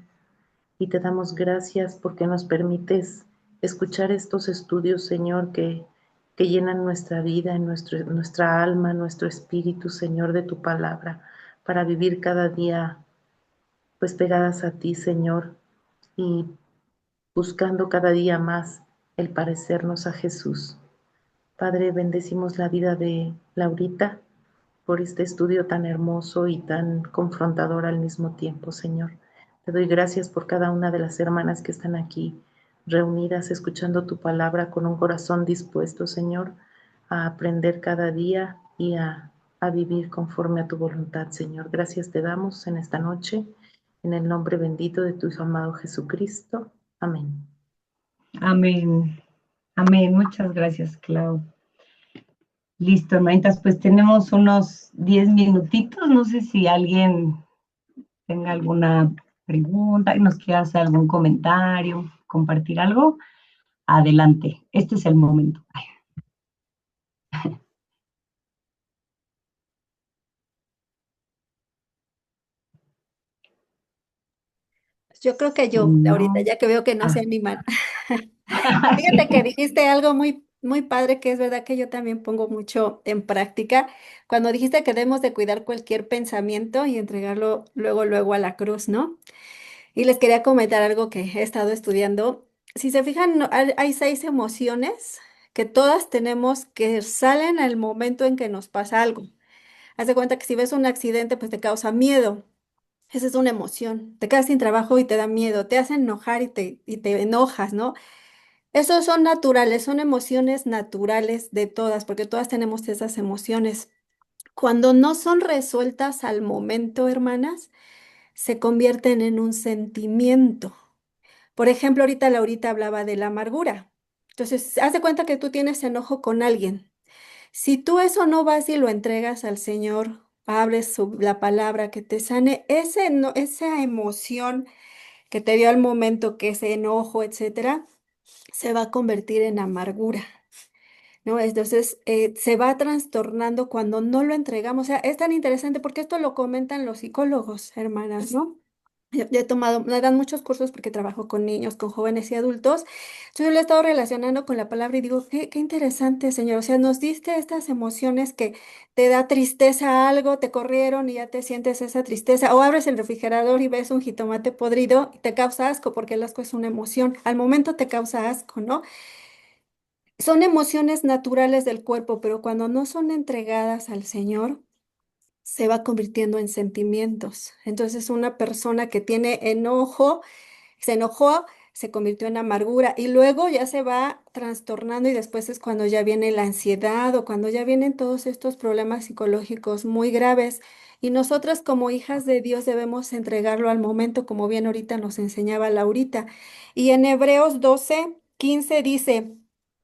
Y te damos gracias porque nos permites escuchar estos estudios, Señor, que llenan nuestra vida, nuestra alma, nuestro espíritu, Señor, de tu palabra, para vivir cada día pues pegadas a ti, Señor, y buscando cada día más el parecernos a Jesús. Padre, bendecimos la vida de Laurita por este estudio tan hermoso y tan confrontador al mismo tiempo, Señor. Te doy gracias por cada una de las hermanas que están aquí reunidas escuchando tu palabra con un corazón dispuesto, Señor, a aprender cada día y a vivir conforme a tu voluntad, Señor. Gracias te damos en esta noche, en el nombre bendito de tu Hijo amado Jesucristo. Amén. Amén. Amén. Muchas gracias, Clau. Listo, hermanitas, pues tenemos unos 10 minutitos. No sé si alguien tenga alguna pregunta, nos quiera hacer algún comentario, compartir algo. Adelante, este es el momento. Yo creo que yo, ahorita, No. ya que veo que no se animan. Fíjate que dijiste algo muy, muy padre, que es verdad que yo también pongo mucho en práctica. Cuando dijiste que debemos de cuidar cualquier pensamiento y entregarlo luego, luego a la cruz, ¿no? Y les quería comentar algo que he estado estudiando. Si se fijan, hay 6 emociones que todas tenemos que salen al momento en que nos pasa algo. Haz de cuenta que si ves un accidente, pues te causa miedo. Esa es una emoción. Te quedas sin trabajo y te da miedo. Te hace enojar y te enojas, ¿no? Esos son naturales, son emociones naturales de todas, porque todas tenemos esas emociones. Cuando no son resueltas al momento, hermanas, se convierten en un sentimiento. Por ejemplo, ahorita Laurita hablaba de la amargura. Entonces, haz de cuenta que tú tienes enojo con alguien. Si tú eso no vas y lo entregas al Señor, abres la palabra que te sane, esa emoción que te dio al momento, que ese enojo, etcétera, se va a convertir en amargura, ¿no? Entonces, se va trastornando cuando no lo entregamos. O sea, es tan interesante porque esto lo comentan los psicólogos, hermanas, ¿no? Yo he tomado, me dan muchos cursos porque trabajo con niños, con jóvenes y adultos. Entonces, yo lo he estado relacionando con la palabra y digo, qué interesante, Señor. O sea, nos diste estas emociones que te da tristeza algo, te corrieron y ya te sientes esa tristeza. O abres el refrigerador y ves un jitomate podrido y te causa asco porque el asco es una emoción. Al momento te causa asco, ¿no? Son emociones naturales del cuerpo, pero cuando no son entregadas al Señor, se va convirtiendo en sentimientos. Entonces, una persona que tiene enojo, se enojó, se convirtió en amargura y luego ya se va trastornando y después es cuando ya viene la ansiedad o cuando ya vienen todos estos problemas psicológicos muy graves. Y nosotras como hijas de Dios debemos entregarlo al momento, como bien ahorita nos enseñaba Laurita. Y en Hebreos 12:15 dice,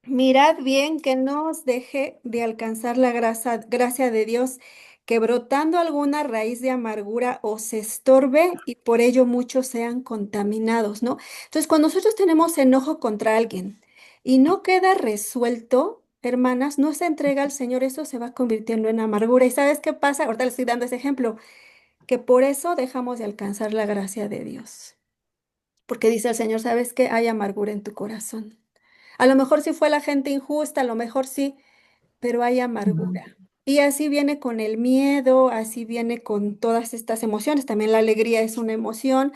mirad bien que no os deje de alcanzar la gracia de Dios, que brotando alguna raíz de amargura os estorbe y por ello muchos sean contaminados, ¿no? Entonces, cuando nosotros tenemos enojo contra alguien, y no queda resuelto, hermanas, no se entrega al Señor, eso se va convirtiendo en amargura. ¿Y sabes qué pasa? Ahorita les estoy dando ese ejemplo, que por eso dejamos de alcanzar la gracia de Dios. Porque dice el Señor, ¿sabes qué? Hay amargura en tu corazón. A lo mejor sí fue la gente injusta, a lo mejor sí, pero hay Ujú. amargura. Y así viene con el miedo, así viene con todas estas emociones. También la alegría es una emoción.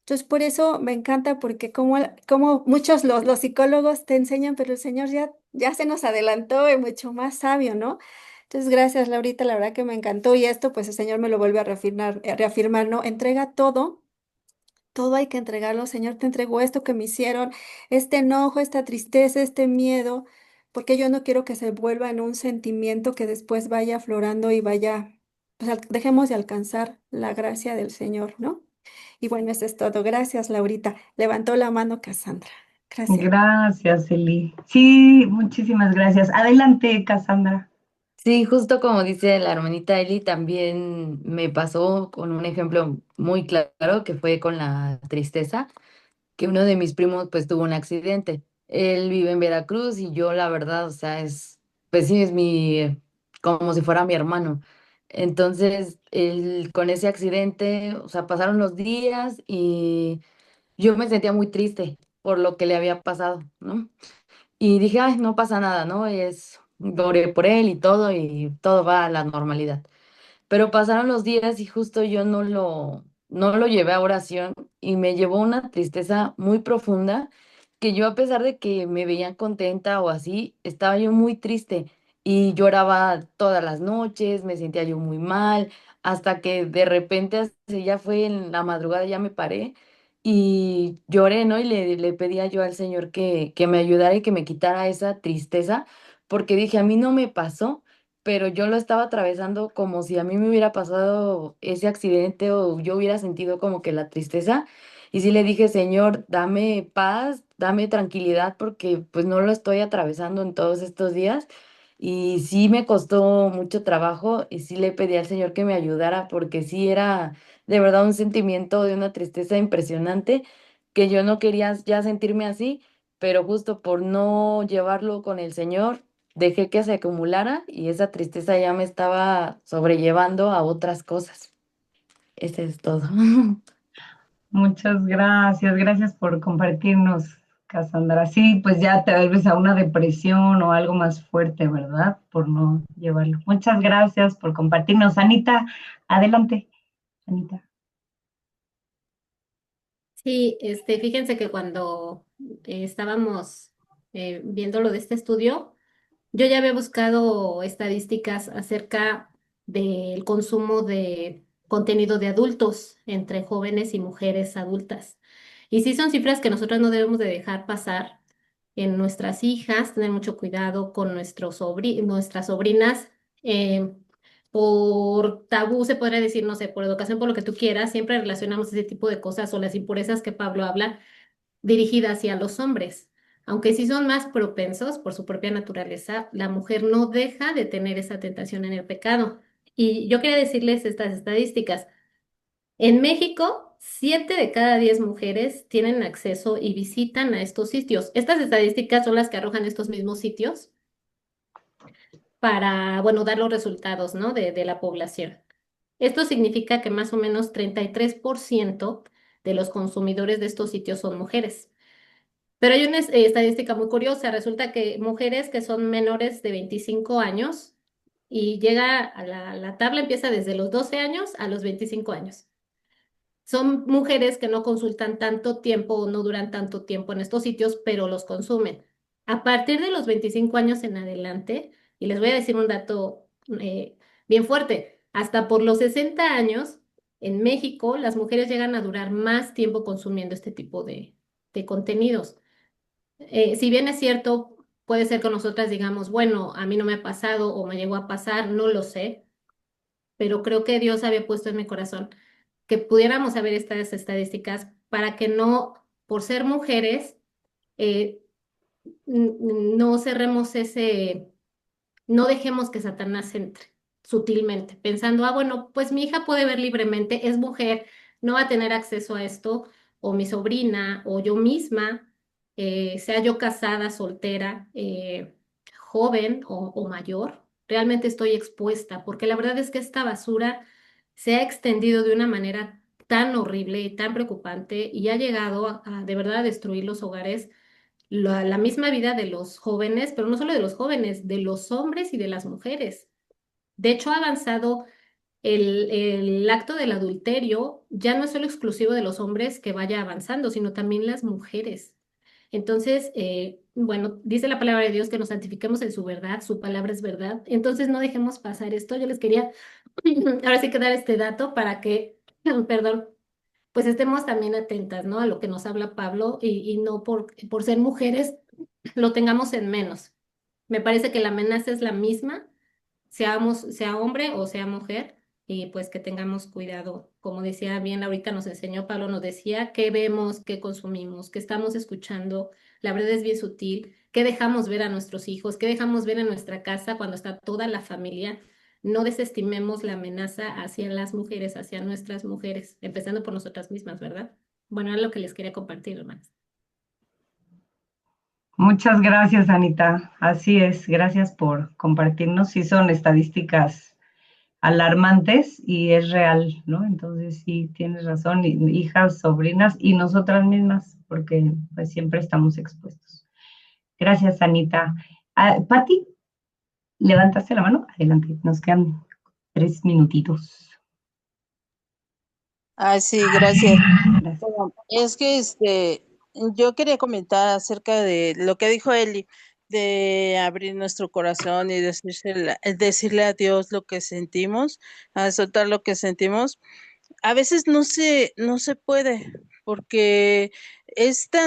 Entonces, por eso me encanta, porque como muchos los psicólogos te enseñan, pero el Señor ya se nos adelantó y mucho más sabio, ¿no? Entonces, gracias, Laurita, la verdad que me encantó. Y esto, pues el Señor me lo vuelve a reafirmar, ¿no? Entrega todo. Todo hay que entregarlo. Señor, te entrego esto que me hicieron, este enojo, esta tristeza, este miedo, porque yo no quiero que se vuelva en un sentimiento que después vaya aflorando y vaya, pues dejemos de alcanzar la gracia del Señor, ¿no? Y bueno, eso es todo. Gracias, Laurita. Levantó la mano Cassandra. Gracias. Gracias, Eli. Sí, muchísimas gracias. Adelante, Cassandra. Sí, justo como dice la hermanita Eli, también me pasó con un ejemplo muy claro que fue con la tristeza, que uno de mis primos pues tuvo un accidente. Él vive en Veracruz y yo la verdad, o sea, pues sí, es como si fuera mi hermano. Entonces, él con ese accidente, o sea, pasaron los días y yo me sentía muy triste por lo que le había pasado, ¿no? Y dije, ay, no pasa nada, ¿no? Oré por él y todo va a la normalidad. Pero pasaron los días y justo yo no lo llevé a oración y me llevó una tristeza muy profunda que yo a pesar de que me veían contenta o así, estaba yo muy triste y lloraba todas las noches, me sentía yo muy mal, hasta que de repente, así ya fue en la madrugada, ya me paré y lloré, ¿no? Y le pedía yo al Señor que me ayudara y que me quitara esa tristeza, porque dije, a mí no me pasó, pero yo lo estaba atravesando como si a mí me hubiera pasado ese accidente o yo hubiera sentido como que la tristeza. Y sí le dije, Señor, dame paz, dame tranquilidad, porque pues no lo estoy atravesando en todos estos días. Y sí me costó mucho trabajo y sí le pedí al Señor que me ayudara, porque sí era de verdad un sentimiento de una tristeza impresionante, que yo no quería ya sentirme así, pero justo por no llevarlo con el Señor dejé que se acumulara y esa tristeza ya me estaba sobrellevando a otras cosas. Ese es todo. Muchas gracias. Gracias por compartirnos, Cassandra. Sí, pues ya te vuelves a una depresión o algo más fuerte, ¿verdad? Por no llevarlo. Muchas gracias por compartirnos. Anita, adelante, Anita. Sí, fíjense que cuando estábamos viendo lo de este estudio, yo ya había buscado estadísticas acerca del consumo de contenido de adultos entre jóvenes y mujeres adultas. Y sí son cifras que nosotros no debemos de dejar pasar en nuestras hijas, tener mucho cuidado con nuestras sobrinas. eh, por tabú, se podría decir, no sé, por educación, por lo que tú quieras, siempre relacionamos ese tipo de cosas o las impurezas que Pablo habla dirigida hacia los hombres. Aunque sí son más propensos por su propia naturaleza, la mujer no deja de tener esa tentación en el pecado. Y yo quería decirles estas estadísticas. En México, 7 de cada 10 mujeres tienen acceso y visitan a estos sitios. Estas estadísticas son las que arrojan estos mismos sitios para, bueno, dar los resultados, ¿no? de la población. Esto significa que más o menos 33% de los consumidores de estos sitios son mujeres. Pero hay una estadística muy curiosa. Resulta que mujeres que son menores de 25 años y llega a la tabla empieza desde los 12 años a los 25 años. Son mujeres que no consultan tanto tiempo o no duran tanto tiempo en estos sitios, pero los consumen. A partir de los 25 años en adelante, y les voy a decir un dato bien fuerte, hasta por los 60 años en México las mujeres llegan a durar más tiempo consumiendo este tipo de contenidos. Si bien es cierto, puede ser que nosotras digamos, bueno, a mí no me ha pasado o me llegó a pasar, no lo sé, pero creo que Dios había puesto en mi corazón que pudiéramos saber estas estadísticas para que no, por ser mujeres, eh, no cerremos no dejemos que Satanás entre sutilmente, pensando, bueno, pues mi hija puede ver libremente, es mujer, no va a tener acceso a esto, o mi sobrina, o yo misma. sea yo casada, soltera, joven o mayor, realmente estoy expuesta, porque la verdad es que esta basura se ha extendido de una manera tan horrible y tan preocupante y ha llegado a de verdad a destruir los hogares, la misma vida de los jóvenes, pero no solo de los jóvenes, de los hombres y de las mujeres. De hecho, ha avanzado el acto del adulterio, ya no es solo exclusivo de los hombres que vaya avanzando, sino también las mujeres. Entonces, bueno, dice la palabra de Dios que nos santifiquemos en su verdad, su palabra es verdad. Entonces, no dejemos pasar esto. Yo les quería ahora sí que dar este dato para que, perdón, pues estemos también atentas, ¿no? A lo que nos habla Pablo y no por ser mujeres lo tengamos en menos. Me parece que la amenaza es la misma, sea hombre o sea mujer, y pues que tengamos cuidado. Como decía bien, ahorita nos enseñó, Pablo nos decía, qué vemos, qué consumimos, qué estamos escuchando. La verdad es bien sutil. ¿Qué dejamos ver a nuestros hijos? ¿Qué dejamos ver en nuestra casa cuando está toda la familia? No desestimemos la amenaza hacia las mujeres, hacia nuestras mujeres, empezando por nosotras mismas, ¿verdad? Bueno, era lo que les quería compartir, hermanas. Muchas gracias, Anita. Así es, gracias por compartirnos. Sí, son estadísticas alarmantes y es real, ¿no? Entonces sí, tienes razón, hijas, sobrinas y nosotras mismas, porque pues siempre estamos expuestos. Gracias, Anita. Pati, levantaste la mano. Adelante, nos quedan 3 minutitos. Sí, gracias. Gracias. Bueno, es que yo quería comentar acerca de lo que dijo Eli, de abrir nuestro corazón y decirle a Dios lo que sentimos, a soltar lo que sentimos. A veces no se puede, porque está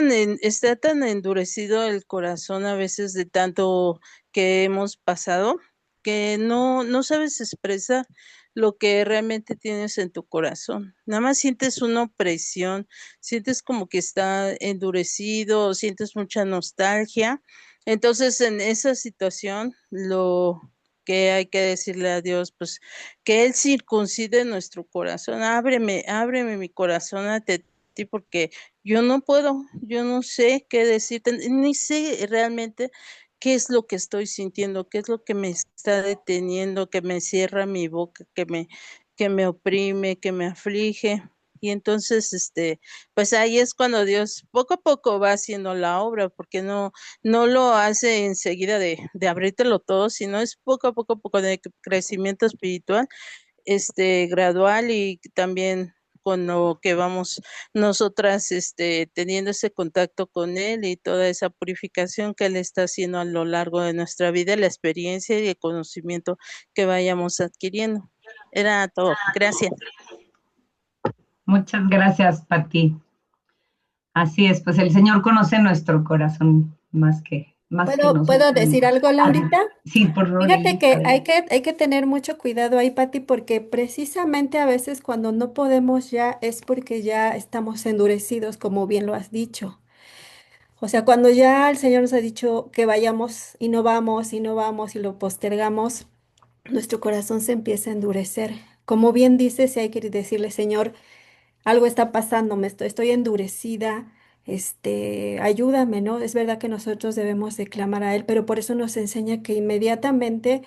tan endurecido el corazón a veces de tanto que hemos pasado, que no sabes expresar lo que realmente tienes en tu corazón. Nada más sientes una opresión, sientes como que está endurecido, sientes mucha nostalgia. Entonces, en esa situación, lo que hay que decirle a Dios, pues que Él circuncide nuestro corazón. Ábreme mi corazón ante ti, porque yo no puedo, yo no sé qué decirte, ni sé realmente qué es lo que estoy sintiendo, qué es lo que me está deteniendo, que me cierra mi boca, que me oprime, que me aflige. Y entonces, pues ahí es cuando Dios poco a poco va haciendo la obra, porque no lo hace enseguida de abrírtelo todo, sino es poco a poco de crecimiento espiritual, gradual, y también con lo que vamos nosotras, teniendo ese contacto con Él y toda esa purificación que Él está haciendo a lo largo de nuestra vida, la experiencia y el conocimiento que vayamos adquiriendo. Era todo. Gracias. Muchas gracias, Pati. Así es, pues el Señor conoce nuestro corazón más que ¿Puedo nosotros decir mismos. algo, Laurita? Sí, por favor, Fíjate Eli, que adelante. hay que tener mucho cuidado ahí, Pati, porque precisamente a veces cuando no podemos ya es porque ya estamos endurecidos, como bien lo has dicho. O sea, cuando ya el Señor nos ha dicho que vayamos y no vamos y no vamos y lo postergamos, nuestro corazón se empieza a endurecer. Como bien dices, si hay que decirle, Señor, algo está pasando, estoy endurecida, ayúdame, ¿no? Es verdad que nosotros debemos de clamar a Él, pero por eso nos enseña que inmediatamente,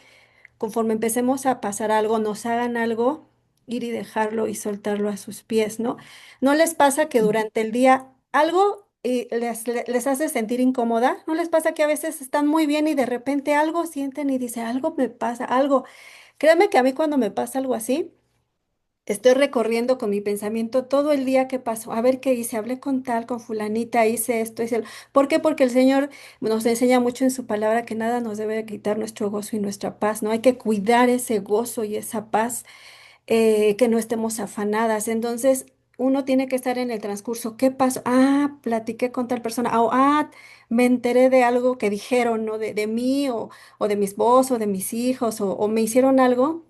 conforme empecemos a pasar algo, nos hagan algo, ir y dejarlo y soltarlo a sus pies, ¿no? ¿No les pasa que durante el día algo les hace sentir incómoda? ¿No les pasa que a veces están muy bien y de repente algo sienten y dicen, algo me pasa, algo? Créanme que a mí cuando me pasa algo así, estoy recorriendo con mi pensamiento todo el día que pasó, a ver qué hice, hablé con tal, con fulanita, hice esto, hice ¿Por qué? Porque el Señor nos enseña mucho en su palabra que nada nos debe quitar nuestro gozo y nuestra paz, ¿no? Hay que cuidar ese gozo y esa paz, que no estemos afanadas. Entonces, uno tiene que estar en el transcurso. ¿Qué pasó? Ah, platiqué con tal persona. Me enteré de algo que dijeron, ¿no? De mí o de mi esposo, o de mis hijos, o me hicieron algo.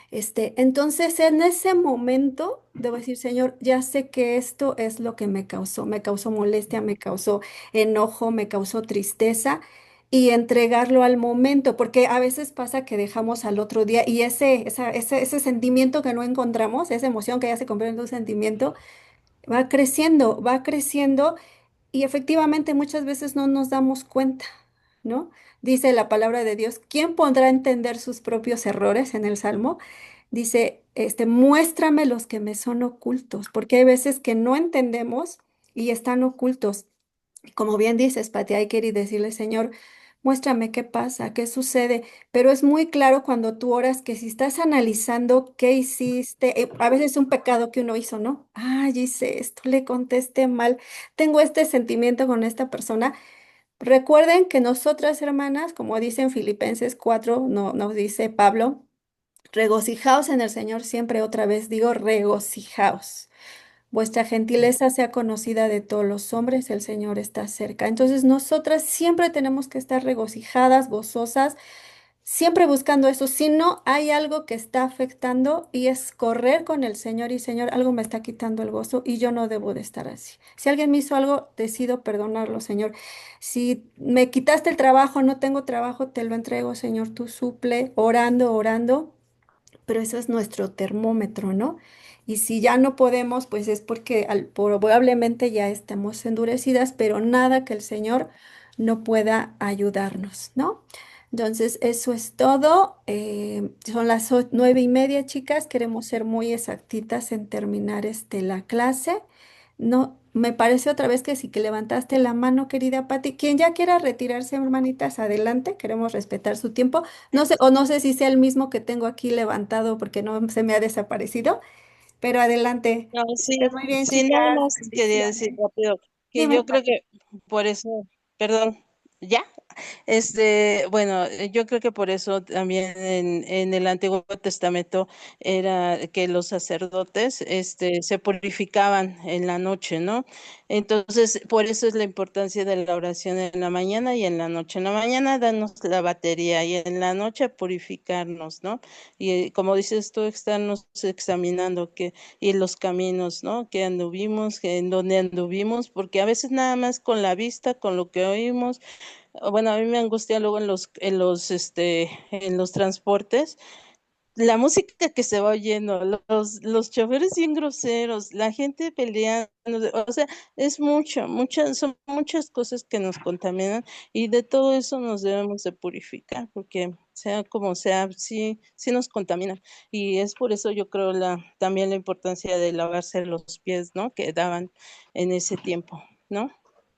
Entonces, en ese momento, debo decir, Señor, ya sé que esto es lo que me causó molestia, me causó enojo, me causó tristeza, y entregarlo al momento, porque a veces pasa que dejamos al otro día y ese sentimiento que no encontramos, esa emoción que ya se convierte en un sentimiento, va creciendo Y efectivamente muchas veces no nos damos cuenta, ¿no? Dice la palabra de Dios, ¿quién podrá entender sus propios errores en el Salmo? Dice, muéstrame los que me son ocultos, porque hay veces que no entendemos y están ocultos. Como bien dices, Pati, hay que ir y decirle, Señor, muéstrame qué pasa, qué sucede. Pero es muy claro cuando tú oras que si estás analizando qué hiciste, a veces es un pecado que uno hizo, ¿no? Ay, hice esto, le contesté mal, tengo este sentimiento con esta persona. Recuerden que nosotras, hermanas, como dice en Filipenses 4, no, nos dice Pablo, regocijaos en el Señor siempre, otra vez digo, regocijaos. Vuestra gentileza sea conocida de todos los hombres, el Señor está cerca. Entonces, nosotras siempre tenemos que estar regocijadas, gozosas, siempre buscando eso. Si no hay algo que está afectando y es correr con el Señor y Señor, algo me está quitando el gozo y yo no debo de estar así. Si alguien me hizo algo, decido perdonarlo, Señor. Si me quitaste el trabajo, no tengo trabajo, te lo entrego, Señor. Tú suple, orando, orando, pero eso es nuestro termómetro, ¿no? Y si ya no podemos, pues es porque probablemente ya estamos endurecidas, pero nada que el Señor no pueda ayudarnos, ¿no? Entonces, eso es todo. Son las 9:30, chicas. Queremos ser muy exactitas en terminar la clase. No, me parece otra vez que sí que levantaste la mano, querida Patti. Quien ya quiera retirarse, hermanitas, adelante. Queremos respetar su tiempo. No sé, o no sé si sea el mismo que tengo aquí levantado porque no se me ha desaparecido, pero adelante. No, Que estén muy bien, sí, nada chicas. más quería decir Bendiciones. rápido que Dime, yo creo Pati. que por eso, perdón, ¿ya? Bueno, yo creo que por eso también en el Antiguo Testamento era que los sacerdotes, se purificaban en la noche, ¿no? Entonces, por eso es la importancia de la oración en la mañana y en la noche. En la mañana darnos la batería y en la noche purificarnos, ¿no? Y como dices tú, estarnos examinando y los caminos, ¿no? Que anduvimos, en donde anduvimos, porque a veces nada más con la vista, con lo que oímos, bueno, a mí me angustia luego en los transportes, la música que se va oyendo, los choferes bien groseros, la gente peleando, o sea, son muchas cosas que nos contaminan y de todo eso nos debemos de purificar, porque sea como sea, sí, sí nos contamina. Y es por eso yo creo también la importancia de lavarse los pies, ¿no? Que daban en ese tiempo, ¿no?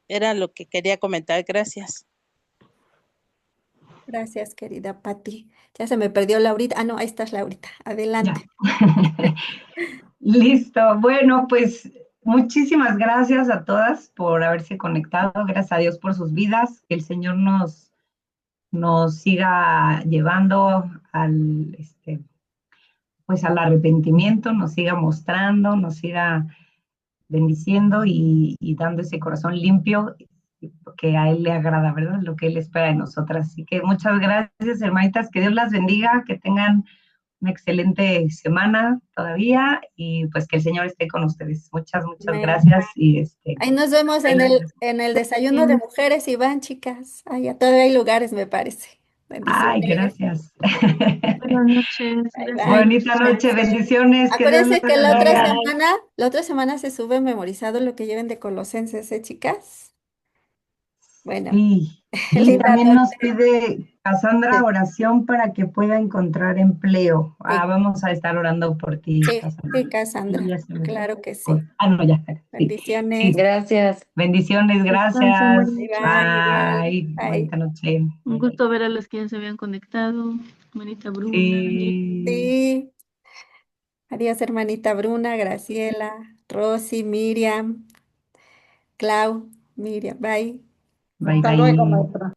Era lo que quería comentar. Gracias. Gracias, querida Patti. Ya se me perdió Laurita. Ah, no, ahí estás, Laurita. Ya. Adelante. Listo. Bueno, pues muchísimas gracias a todas por haberse conectado. Gracias a Dios por sus vidas. Que el Señor nos siga llevando pues al arrepentimiento, nos siga mostrando, nos siga bendiciendo y dando ese corazón limpio que a Él le agrada, ¿verdad? Lo que Él espera de nosotras. Así que muchas gracias, hermanitas. Que Dios las bendiga, que tengan una excelente semana todavía y pues que el Señor esté con ustedes. Muchas, muchas Amén. gracias Ahí nos vemos ahí las en el desayuno de mujeres, Iván, chicas. Ahí todavía hay lugares, me parece. Ay, Bendiciones. gracias. Buenas noches, Bye, gracias. bye. Bonita noche, bendiciones, que Dios las Acuérdense que bendiga. la otra semana se sube memorizado lo que lleven de Colosenses, ¿eh, chicas? Bueno, Sí, y linda también nos noche. pide Cassandra oración para que pueda encontrar empleo. Sí, Vamos a estar orando por ti, sí, Cassandra. sí, Sí, Cassandra. ya se me Claro que sí. no, ya, sí, Bendiciones. sí. Gracias. Bendiciones, Descansen, gracias. buenas Bye, noches. bye, igual. Bye, Bye. bonita noche. Un Bye, bye. gusto ver a los que ya se habían conectado. Manita Bruna, Sí, Sí. Adiós, hermanita Bruna, Graciela, Rosy, Miriam, Clau, Miriam. Bye. bye, Hasta luego, bye. maestra.